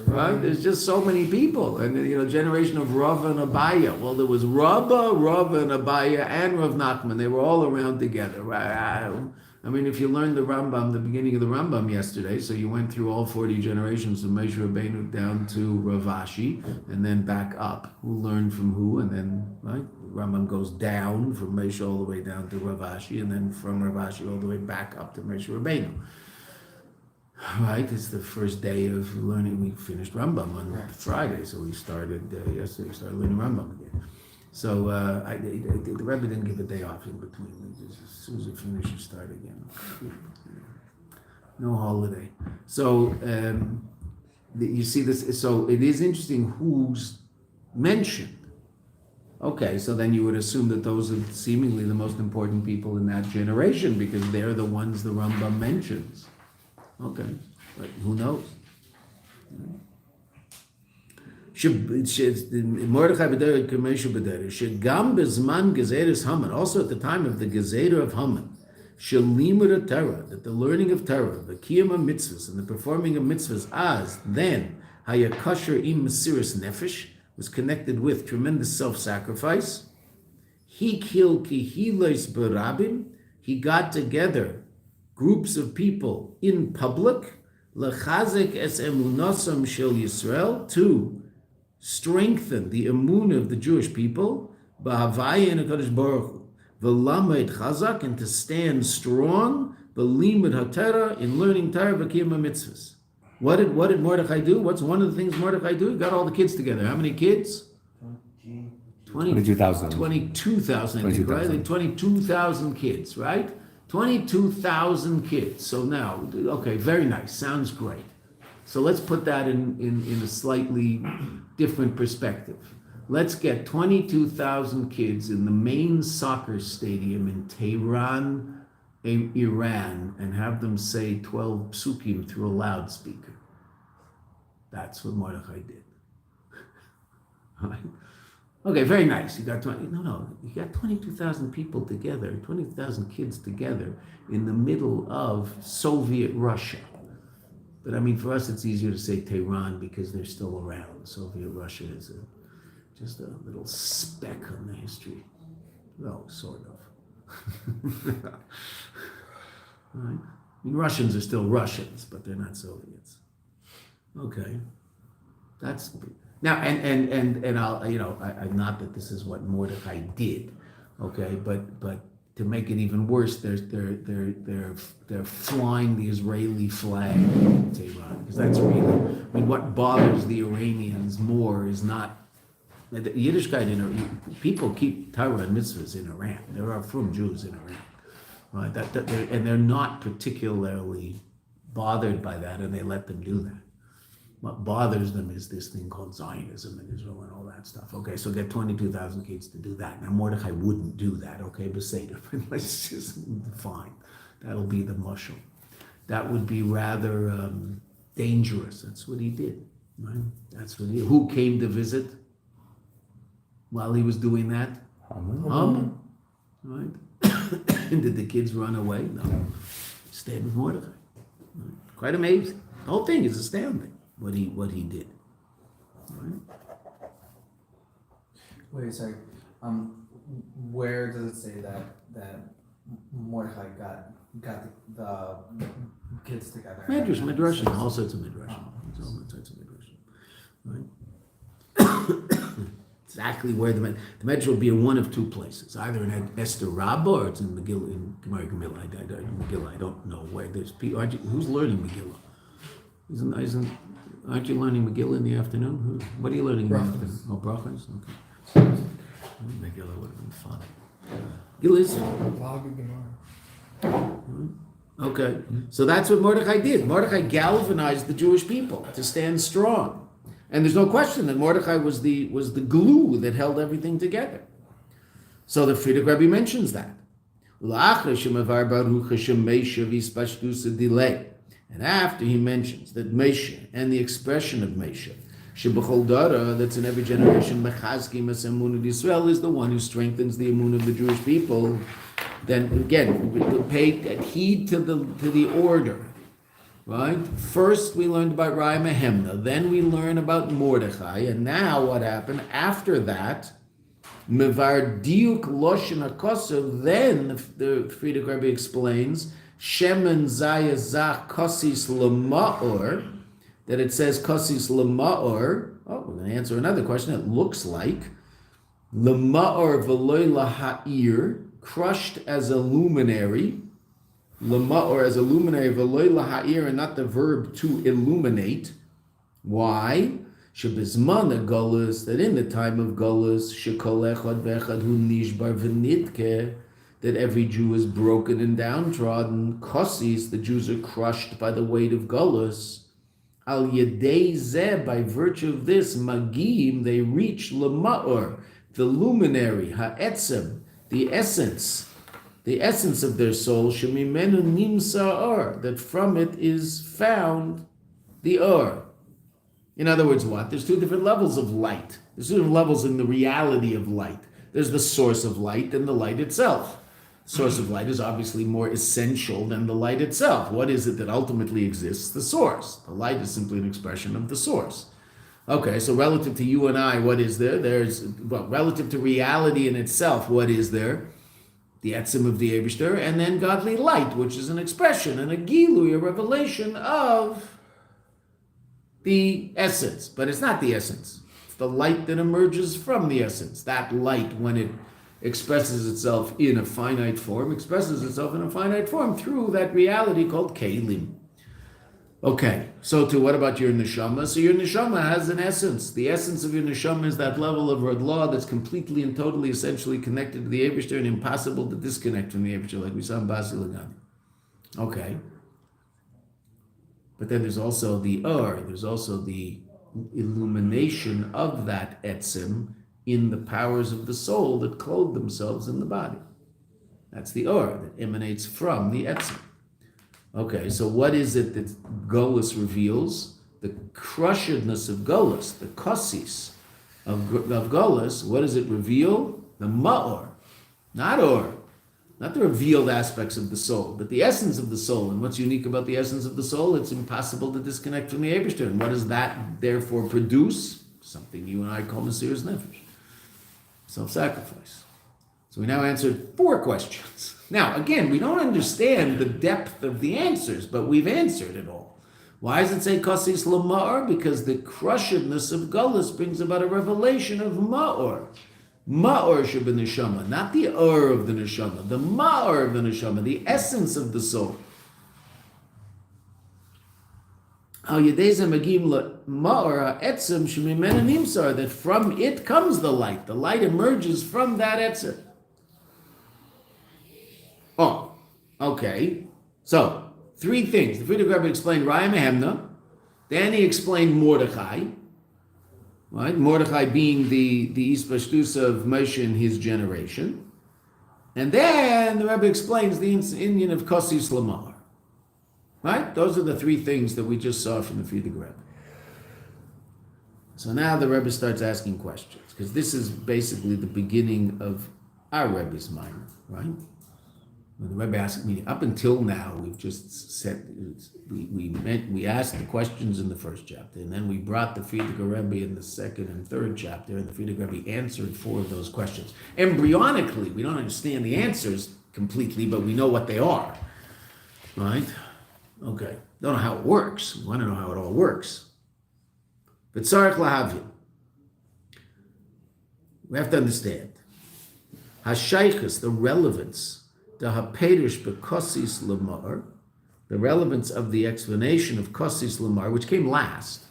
right? There's just so many people. And, generation of Rav and Abaya. Well, there was Rav and Abaya, and Rav Nachman. They were all around together, right? I mean, if you learned the Rambam, the beginning of the Rambam yesterday, so you went through all 40 generations of Moshe Rabbeinu down to Rav Ashi, and then back up. Who learned from who, and then, right? Rambam goes down from Moshe all the way down to Rav Ashi, and then from Rav Ashi all the way back up to Moshe Rabbeinu. Right? It's the first day of learning. We finished Rambam on Friday, so we started yesterday. We started learning Rambam again. So the Rebbe didn't give a day off in between. As soon as we finish, you start again. No holiday. So you see this. So it is interesting who's mentioned. Okay, so then you would assume that those are seemingly the most important people in that generation because they're the ones the Rambam mentions. Okay, but who knows? Mordechai b'derech K'meisha b'derech. Shegam bezman gezeres Haman. Also at the time of the gezerah of Haman, shelimud Torah, that the learning of Torah, the kiyum of mitzvahs, and the performing of mitzvahs, as then hayakasher im mesiras nefesh, was connected with tremendous self-sacrifice. He killed kihilos barabim. He got together groups of people in public, lechazek es emunasam shel Yisrael, to strengthen the emun of the Jewish people, b'havaya in HaKadosh Baruch Hu, v'lamed chazak, and to stand strong, B'limud HaTorah, in learning Torah v'kiyum mitzvahs. What did Mordechai do? What's one of the things Mordechai do? He got all the kids together. How many kids? 22,000. 22,000, I think, right? 22,000 kids, right? 22,000 kids. So now, okay, very nice. Sounds great. So let's put that in a slightly different perspective. Let's get 22,000 kids in the main soccer stadium in Tehran, Iran, and have them say 12 psukim through a loudspeaker. That's what Mordechai did. Right? Okay, very nice. You got 22,000 people together, 20,000 kids together in the middle of Soviet Russia. But I mean, for us, it's easier to say Tehran because they're still around. Soviet Russia is just a little speck on the history. Well, sort of. Right? I mean, Russians are still Russians, but they're not Soviets. Okay, that's now, and I'll, I'm not that this is what Mordechai did, okay, but to make it even worse, they're flying the Israeli flag in Tehran, because that's really, I mean, what bothers the Iranians more is not the Yiddishkeit people keep Torah and mitzvahs in Iran. There are from Jews in Iran, right? And they're not particularly bothered by that, and they let them do that. What bothers them is this thing called Zionism in Israel and all that stuff. Okay, so get 22,000 kids to do that. Now Mordechai wouldn't do that. Okay, Beseder, let's just fine. That'll be the mushal. That would be rather dangerous. That's what he did. Right? That's what he. Who came to visit while he was doing that? Haman. Right? And did the kids run away? No. Stayed with Mordechai. Right? Quite amazing. The whole thing is astounding. What he did. Right? Wait, sorry. Where does it say that Mordechai got the kids together? Midrash, all sorts of midrash. All sorts of midrash. Right? Exactly where the midrash will be in one of two places, either in Esther Rabbah or it's in Megillah, in Gemara Megillah. I don't know where there's people. Who's learning Megillah? Aren't you learning Megillah in the afternoon? What are you learning in the afternoon? Oh, brachas? Okay. Megillah would have been fun. Megillah is... Okay, so that's what Mordechai did. Mordechai galvanized the Jewish people to stand strong. And there's no question that Mordechai was the glue that held everything together. So the Frierdiker Rebbe mentions that. And after he mentions that Moshe and the expression of Moshe, Shebechol Dara, that's in every generation, Mechazkim es emunah Yisrael, is the one who strengthens the emunah of the Jewish people. Then again, we pay heed to the order, right? First we learned about Rai Mehemna, then we learn about Mordechai, and now what happened after that? Mevar diuk loshen hakosav. Then the Frierdiker Rebbe explains Shemen Zayazach Kosis Lamaor, that it says Kosis Lamaor. Oh, we're going to answer another question. It looks like Lamaor Veloy Laha'ir, crushed as a luminary. Lamaor as a luminary, Veloy Laha'ir, and not the verb to illuminate. Why? Shebizman Golus, that in the time of Golus, Shekol Echad Vechad Hu Nishbar V'Nitke, that every Jew is broken and downtrodden. Kosis, the Jews are crushed by the weight of Golus. Al Yedei Zeh, by virtue of this, Magim, they reach Lama'or, the luminary, Ha'etzem, the essence of their soul, Shemimenu Nimsa Or, that from it is found the Or. In other words, what? There's two different levels of light. There's two different levels in the reality of light. There's the source of light and the light itself. The source of light is obviously more essential than the light itself. What is it that ultimately exists? The source. The light is simply an expression of the source. Okay, so relative to you and I, what is there? Relative to reality in itself, what is there? The etzem of the Eibishter, and then godly light, which is an expression and a gilui, a revelation of the essence. But it's not the essence. It's the light that emerges from the essence. That light, when it expresses itself in a finite form, through that reality called kelim. Okay, so to what about your neshama? So your neshama has an essence. The essence of your neshama is that level of Radlah that's completely and totally, essentially connected to the Eibishter and impossible to disconnect from the Eibishter, like we saw in Basi Lagani. Okay. But then there's also the there's also the illumination of that etzim in the powers of the soul that clothe themselves in the body. That's the that emanates from the etzim. Okay, so what is it that Golus reveals? The crushedness of Golus, the kosis of Golus. What does it reveal? The ma'or, not not the revealed aspects of the soul, but the essence of the soul. And what's unique about the essence of the soul? It's impossible to disconnect from the Eibishter. And what does that therefore produce? Something you and I call Mesiras Nefesh, self-sacrifice. So we now answered 4 questions. Now, again, we don't understand the depth of the answers, but we've answered it all. Why does it say Kosis Lama'or? Because the crushedness of Golus brings about a revelation of Ma'or. Ma'or sheba neshama, not the of the neshama, the Ma'or of the neshama, the essence of the soul. That from it comes the light. The light emerges from that etzem. Oh, okay. So, 3 things. The Frierdiker Rebbe explained Raya Mehemna. Then he explained Mordechai. Right? Mordechai being the Ispashtus of Moshe in his generation. And then the Rebbe explains the Indian of Kosis Lamar. Right? Those are the 3 things that we just saw from the Frierdiker Rebbe. So now the Rebbe starts asking questions, because this is basically the beginning of our Rebbe's mind, right? When the Rebbe asked me, up until now, we've just said, we asked the questions in the first chapter, and then we brought the Frierdiker Rebbe in the second and third chapter, and the Frierdiker Rebbe answered 4 of those questions. Embryonically, we don't understand the answers completely, but we know what they are, right? Okay, don't know how it works. We want to know how it all works. But Tzarech Lahavin, we have to understand Hashaychus, the relevance, the Hapedish Bekosis Lamar, the relevance of the explanation of Kosis Lamar, which came last,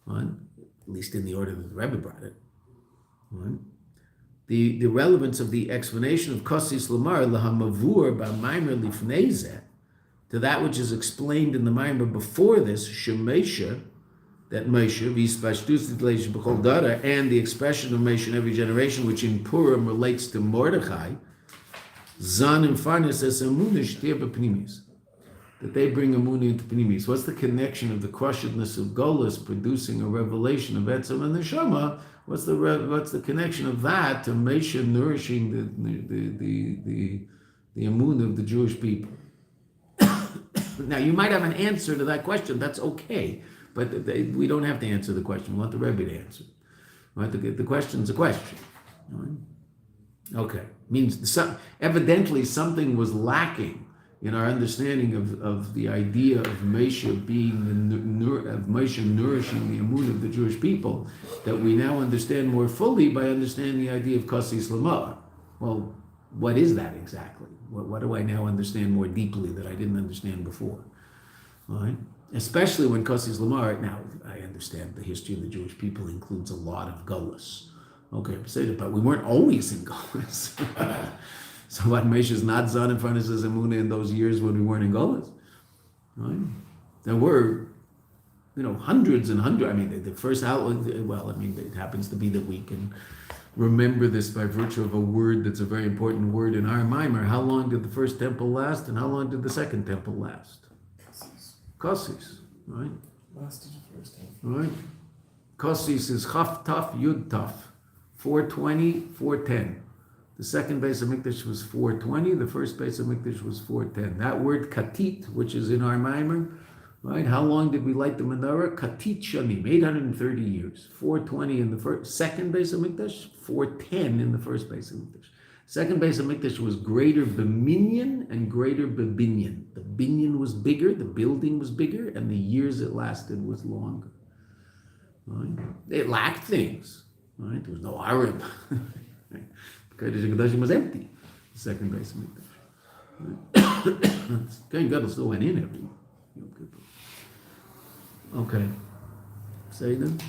right? At least in the order that the Rebbe brought it. Right? The relevance of the explanation of Kosis Lamar, Lahamavur Ba'maimer Lifnezeh, to that which is explained in the Maimer before this, Shemesha, that Moshe, and the expression of Moshe in every generation, which in Purim relates to Mordechai, Zan and Farnes as Amunish Pnimis, that they bring Amuni into Pnimis. What's the connection of the crushedness of Golus producing a revelation of Etzem and Neshama? What's the connection of that to Moshe nourishing the Amun of the Jewish people? Now, you might have an answer to that question. That's okay. But we don't have to answer the question. We want the Rebbe to answer. Right? The question's a question. Right? Okay. Means evidently something was lacking in our understanding of the idea of Moshe Moshe nourishing the Amun of the Jewish people, that we now understand more fully by understanding the idea of Kosis Lamar. Well, what is that exactly? What do I now understand more deeply that I didn't understand before? All right? Especially when Kosis Lamar, now I understand the history of the Jewish people includes a lot of Golus. Okay, but we weren't always in Golus. So what, Moshe's not Zan in front of his Emunah in those years when we weren't in Golus? Right? There were, hundreds and hundreds. I mean, the first it happens to be that we can remember this by virtue of a word that's a very important word in our Maimer. How long did the first temple last, and how long did the second temple last? Kosis, right? Lasted the first time. Right? Kosis is Chaf Taf Yud Taf, 420, 410. The second Beis HaMikdash was 420, the first Beis HaMikdash was 410. That word Katit, which is in our Maimer, right? How long did we light the menorah? Katit Shanim, 830 years. 420 in the second Beis HaMikdash, 410 in the first Beis HaMikdash. Second Beis HaMikdash was greater b'minyan and greater b'binyan. The binyan was bigger, the building was bigger, and the years it lasted was longer. Right? It lacked things. Right? There was no Arab. Kodesh HaKadoshim was empty. The second base of Mikdash. Kohen Gadol still went in every Yom Kippur. Okay. Say then.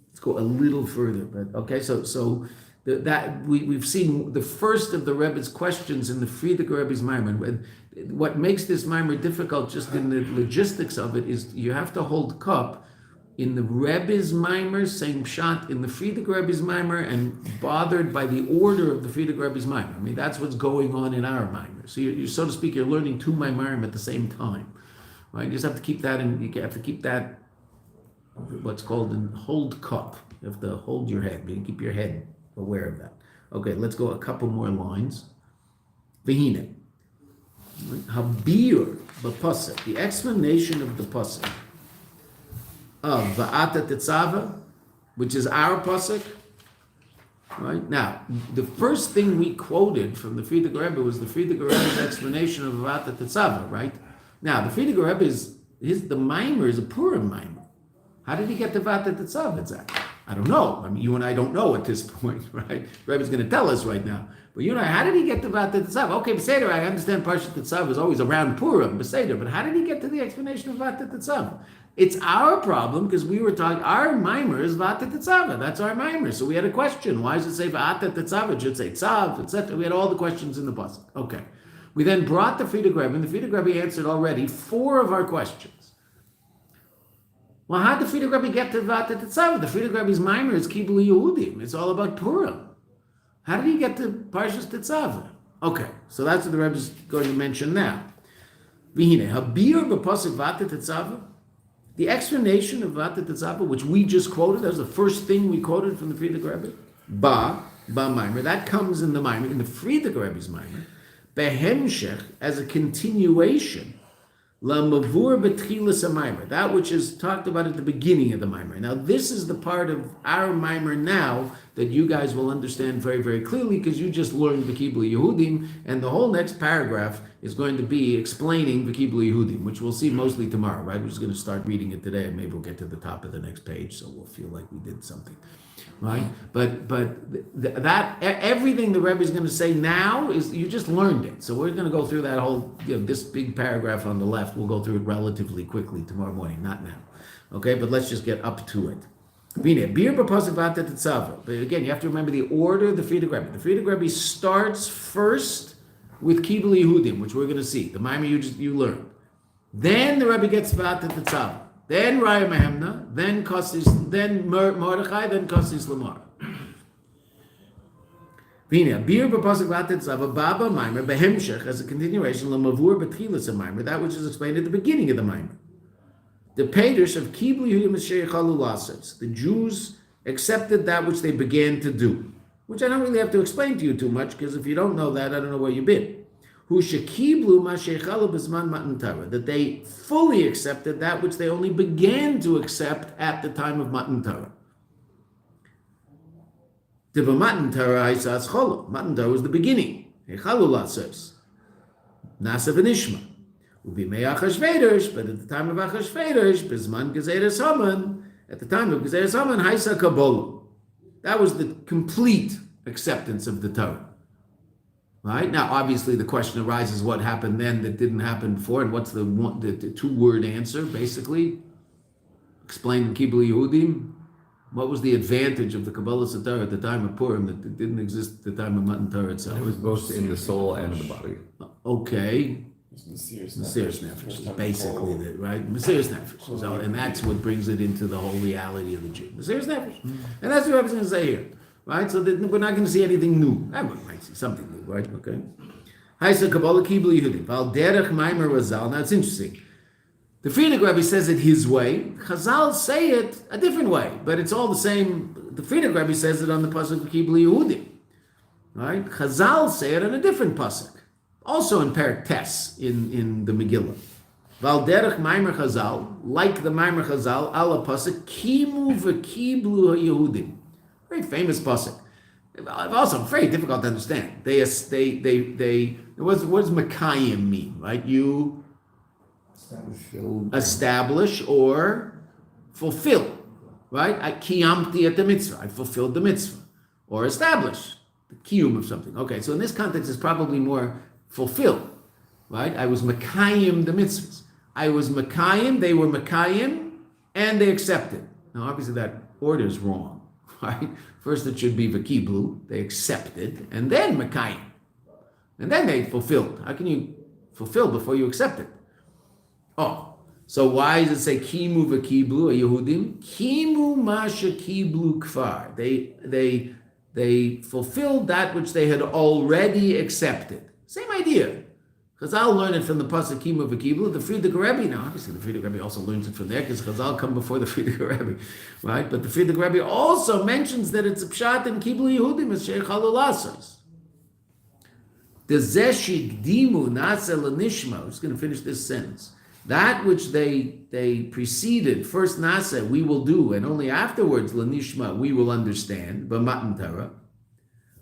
Let's go a little further, but okay. So we've seen the first of the Rebbe's questions in the Frierdiker Rebbe's Maimer. What makes this Maimer difficult, just in the logistics of it, is you have to hold cup in the Rebbe's Maimer, same shot in the Frierdiker Rebbe's Maimer, and bothered by the order of the Frierdiker Rebbe's Maimer. I mean, that's what's going on in our Maimer. So you so to speak, you're learning two Maimerim at the same time, right? You just have to keep that, and you have to keep that what's called an hold cup. You have to hold your head. You keep your head aware of that. Okay, let's go a couple more lines. Vehine. Habir b'pasuk, the explanation of the pasuk of Veata tetzave, which is our pasuk. Right now, the first thing we quoted from the Frierdiker Rebbe was the Frierdiker Rebbe's explanation of Veata tetzave. Right now, the Frierdiker Rebbe the Maimer is a Purim Maimer. How did he get to Veata tetzave exactly? I don't know. I mean, you and I don't know at this point, right? Rebbe's going to tell us right now. But you and I, how did he get to Veata tetzave? Okay, Beseder, I understand Parshat Tetzave is always around Purim, Beseder, but how did he get to the explanation of Veata tetzave? It's our problem because we were talking, our Maimer is Veata tetzave. That's our Maimer. So we had a question. Why does it say Veata tetzave? It should say Tzav, etc. We had all the questions in the pasuk. Okay. We then brought the Frierdiker Rebbe, and the Frierdiker Rebbe answered already 4 of our questions. Well, how did the Frierdiker Rebbe get to Veata tetzave? The Frierdiker Rebbe's Maimer is Kibul Yehudim. It's all about Purim. How did he get to Parshas Tetzave? Okay, so that's what the Rebbe is going to mention now. V'hine, habir b'pasuk Veata tetzave, the explanation of Veata tetzave, which we just quoted, that was the first thing we quoted from the Frierdiker Rebbe. Ba Maimer, that comes in the Maimer, in the Frierdiker Rebbe's Maimer, behemshech, as a continuation, la mavur betchilas Maimer, that which is talked about at the beginning of the Maimer. Now, this is the part of our Maimer now that you guys will understand very, very clearly because you just learned V'kibul Yehudim, and the whole next paragraph is going to be explaining V'kibul Yehudim, which we'll see mostly tomorrow, right? We're just going to start reading it today, and maybe we'll get to the top of the next page, so we'll feel like we did something, right? But that everything the Rebbe is going to say now is you just learned it. So we're going to go through that whole, this big paragraph on the left. We'll go through it relatively quickly tomorrow morning, not now, okay? But let's just get up to it. But again, you have to remember the order of the Frierdiker Rebbe. The Frierdiker Rebbe starts first with Kibul Yehudim, which we're going to see. The Maimer you learned. Then the Rebbe gets Veata tetzave. Then Raya Mehemna. Then Kosis. Then Mordechai. Then Kosis Lamar. Bir b'pasuk Veata tetzave Baba Maimer behemshech, as a continuation lamavur betchilas Maimer, that which is explained at the beginning of the Maimer. The Peirush of Kibul Yehudim Sheyechalu Lassos. The Jews accepted that which they began to do, which I don't really have to explain to you too much, because if you don't know that, I don't know where you've been. Hu shekiblu ma sheyechalu b'zman Matan Torah. That they fully accepted that which they only began to accept at the time of Matan Torah. Tiva Matan Torah Haisas Cholo. Matan Torah was the beginning. Yechalu Lassos. Nasa v'nishma. But at the time of Achashverosh, Bizman Gezeres Haman, at the time of Gezeres Haman, Haisa Kabbalah. That was the complete acceptance of the Torah. Right? Now, obviously, the question arises, what happened then that didn't happen before, and what's the 2-word answer, basically? Explain the Kibul Yehudim. What was the advantage of the Kabbalah Torah at the time of Purim that didn't exist at the time of Matan Torah itself? It was both in the soul and the body. Okay. Mesiras Nefesh is basically the right. Mesiras Nefesh, so, and that's what brings it into the whole reality of the Jew. Mesiras Nefesh, and that's what I was going to say here, right? So that we're not going to see anything new. I might see something new, right? Okay. Haisa Kabbalah Kibul Yehudim Val Derech Maimer Razal. Now it's interesting. The Frierdiker Rebbe says it his way. Chazal say it a different way, but it's all the same. The Frierdiker Rebbe says it on the pasuk of Kibul Yehudim, right? Chazal say it on a different pasuk. Also in Perek Tes in the Megillah. Val derech Maimer Chazal, like the Maimer Chazal, ala pasuk kimu v'kiblu Yehudim. Very famous pasuk. Also very difficult to understand. What does Mekayim mean? Right? You establish or fulfill, right? I kiyamti at the mitzvah. I fulfilled the mitzvah, or establish the kiyum of something. Okay, so in this context, it's probably more fulfill, right? I was mekayim the mitzvahs. I was mekayim. They were mekayim, and they accepted. Now, obviously, that order is wrong, right? First, it should be v'kiblu. They accepted, and then mekayim, and then they fulfilled. How can you fulfill before you accept it? Oh, so why does it say kimu v'kiblu a Yehudim? Kimu masha kiblu kfar. They fulfilled that which they had already accepted. Same idea. Chazal learned it from the pasuk kimu v'kiblu. The Friedrich Rebbe, now obviously the Friedrich Rebbe also learns it from there because Chazal come before the Friedrich Rebbe, right? But the Friedrich Rebbe also mentions that it's a pshat in kiblu Yehudim as sheikh halulasos. The zeshik dimu nasa l'nishma. I'm just going to finish this sentence. That which they preceded, first nasa, we will do, and only afterwards, l'nishma, we will understand, b'matan Torah,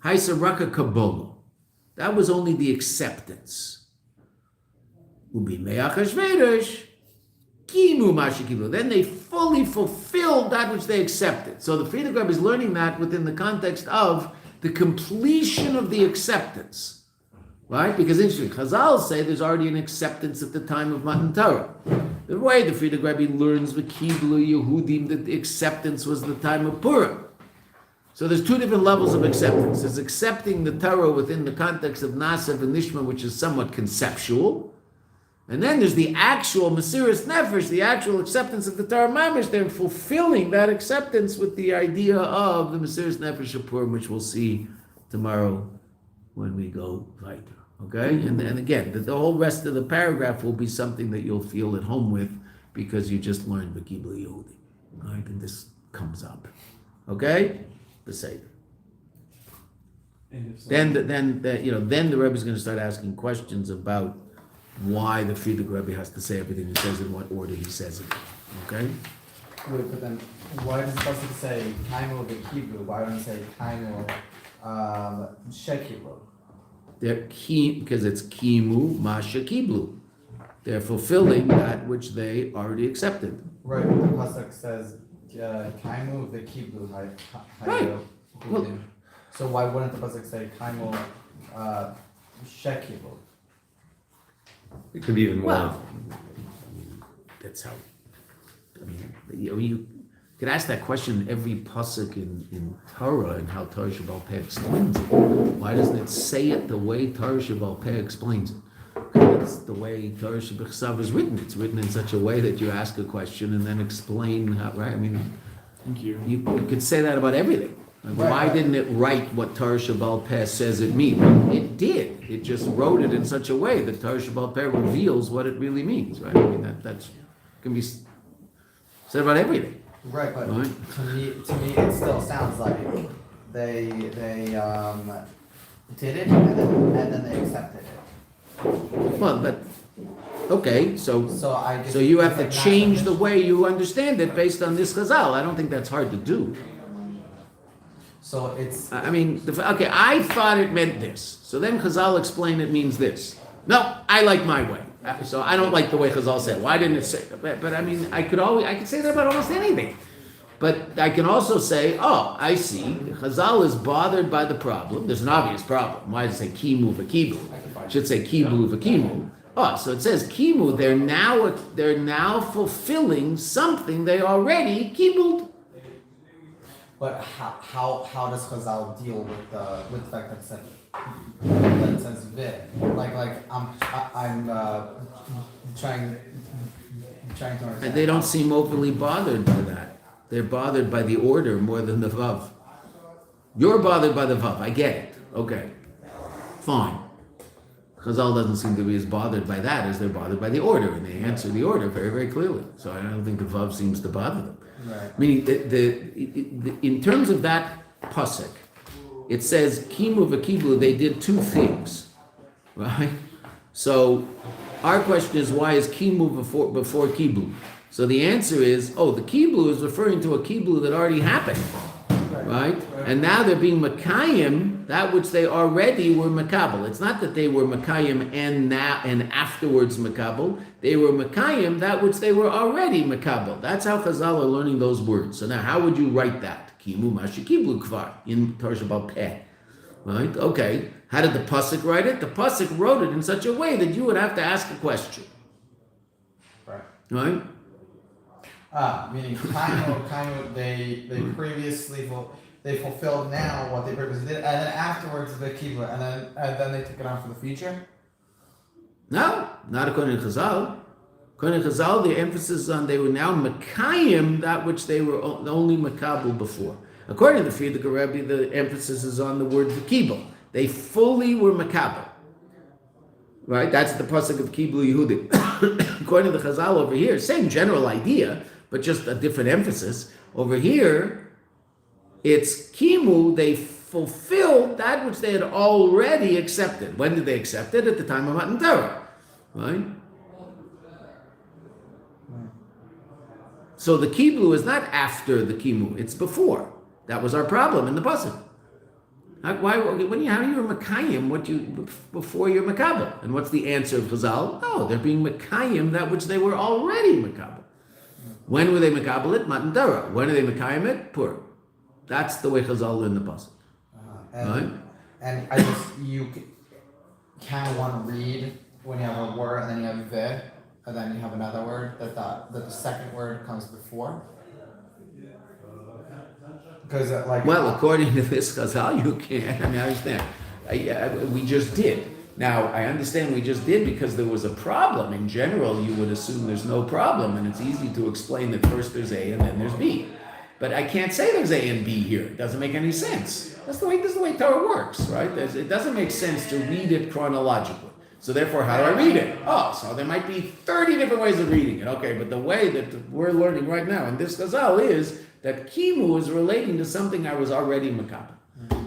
haisa raka kabolo. That was only the acceptance. Ubi me'achashverosh, kimu mashikilu. Then they fully fulfilled that which they accepted. So the Friedrich Rebbe is learning that within the context of the completion of the acceptance. Right? Because interesting, Chazal say there's already an acceptance at the time of Matan Torah. The way the Friedrich Rebbe learns v'kiblu Yehudim that the acceptance was the time of Purim. So there's two different levels of acceptance. There's accepting the Torah within the context of Nasav and Nishma, which is somewhat conceptual. And then there's the actual Mesiras Nefesh, the actual acceptance of the Torah Mamish. They're fulfilling that acceptance with the idea of the Mesiras Nefesh of Purim, which we'll see tomorrow when we go Veata. Okay? And again, the whole rest of the paragraph will be something that you'll feel at home with because you just learned V'kiblu Yehudi. Right? And this comes up. Okay? The Seder. Then the Rebbe is going to start asking questions about why the Friedrich Rebbe has to say everything he says in what order he says it. Okay? Wait, but then why does it supposed to say Kaimo V'kiblu? Why don't it say Kaimo Shekiblu? They're because it's kimu masha kiblu. They're fulfilling that which they already accepted. Right, but the pasuk says Kaimu v'kiblu Right. Well, so why wouldn't the pasuk say Kaimu shekiblu? It could be even more. Well, that's how. I mean, you could ask that question every pasuk in Torah and how Torah Shebal Peh explains it. Why doesn't it say it the way Torah Shebal Peh explains it? It's the way Torah Shebechsav is written. It's written in such a way that you ask a question and then explain how. Right? I mean, Thank you. you could say that about everything. Like, Right. why didn't it write what Torah Shebal Peh says it means? It did. It just wrote it in such a way that Torah Shebal Peh reveals what it really means. Right? I mean that can be said about everything. Right, but Right. to me it still sounds like they did it and then they accepted it. Well, but okay, so I guess you have to it's like change not- the way you understand it based on this chazal. I don't think that's hard to do. So it's I mean, okay, I thought it meant this. So then chazal explained it means this. No, I like my way. So I don't like the way chazal said. Why didn't it say? But I mean, I could say that about almost anything. But I can also say, oh, I see. Chazal is bothered by the problem. There's an obvious problem. Why does it say kimu v'kibu? It should say kiblu v'kimu. Oh, so it says kimu. They're now fulfilling something they already kibbled. But how does Chazal deal with the fact that it says vid? Like I'm trying to understand. And they don't seem overly bothered by that. They're bothered by the order more than the vav. You're bothered by the vav. I get it. Okay, fine. Chazal doesn't seem to be as bothered by that as they're bothered by the order, and they answer the order very, very clearly. So I don't think the vav seems to bother them. Right. Meaning, in terms of that pasuk, it says kimu v'kiblu. They did two things, right? So our question is, why is kimu before kiblu? So the answer is, the kiblu is referring to a kiblu that already happened. Right. right? And now they're being Makayim, that which they already were Makabel. It's not that they were Makayim and afterwards Makabel. They were Makayim, that which they were already Makabel. That's how Chazal are learning those words. So now how would you write that? Kimu Mashikiblu Kvar in Torah Shabbat Peh. Right? Okay. How did the Pasuk write it? The Pasuk wrote it in such a way that you would have to ask a question. Right? Meaning they previously they fulfilled now what they previously did, and then afterwards the kibla, and then they took it on for the future. No, not according to Chazal. According to Chazal, the emphasis is on they were now Makayim, that which they were only Makabel before. According to the Frierdiker Rebbe, the emphasis is on the word Kibel. They fully were Makabel. Right? That's the pasuk of Kiblu Yehudi. According to the Chazal over here, same general idea, but just a different emphasis. Over here, it's Kimu, they fulfilled that which they had already accepted. When did they accept it? At the time of Matan Torah. Right? So the Kiblu is not after the Kimu, it's before. That was our problem in the pasuk. How do you Makayim before you're Makabel? And what's the answer of Chazal? Oh, they're being Makayim that which they were already Makabel. When were they Makabel it? Matan Torah. When are they Makayim it? Purim. That's the way Chazal learned the pasuk. Right? And you kind of want to read when you have a word and then you have the, and then you have another word that the second word comes before. Because according to this Chazal, you can't. I mean, I understand. We just did. Now, I understand we just did because there was a problem. In general, you would assume there's no problem, and it's easy to explain that first there's A and then there's B. But I can't say there's A and B here. This is the way Torah works, right? It doesn't make sense to read it chronologically. So therefore, how do I read it? Oh, so there might be 30 different ways of reading it. Okay, but the way that we're learning right now in this Chazal is that Kimu is relating to something I was already Makabel,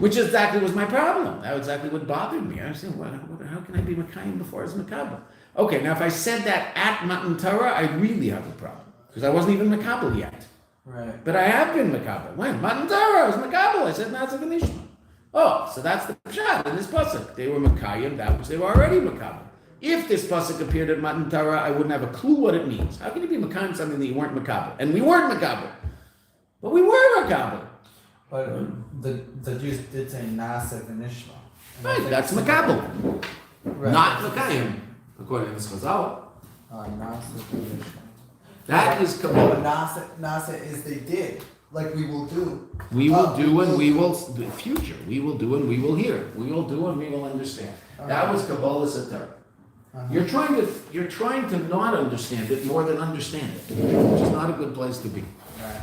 which exactly was my problem. That was exactly what bothered me. I was saying, how can I be Makayim before I was Makabel? Okay, now if I said that at Matan Torah, I really have a problem because I wasn't even Makabel yet. Right. But I have been Makabel. When? Matan Torah, I was Makabel. I said, Natsav and Ishma. Oh, so that's the pshat in this pasuk. They were Makayim, that which they were already Makabel. If this pasuk appeared at Matan Torah, I wouldn't have a clue what it means. How can you be Makayim something that you weren't Makabel? And we weren't Makabel. But we were Makabel. But the Jews did say Naaseh and Ishma. Right, that's Makabel. Right. Not Makayim, according to this Chazal. Naaseh and Ishma. That is Kabbalah. Naaseh is they did. Like we will do. We will do and we will, the future. We will do and we will hear. We will do and we will understand. That was Kabbalah Satar. You're trying to not understand it more than understand it, which is not a good place to be.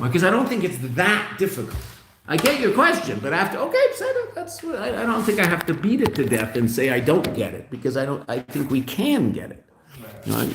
Because I don't think it's that difficult. I get your question, but after I don't think I have to beat it to death and say I don't get it because I think we can get it. Right?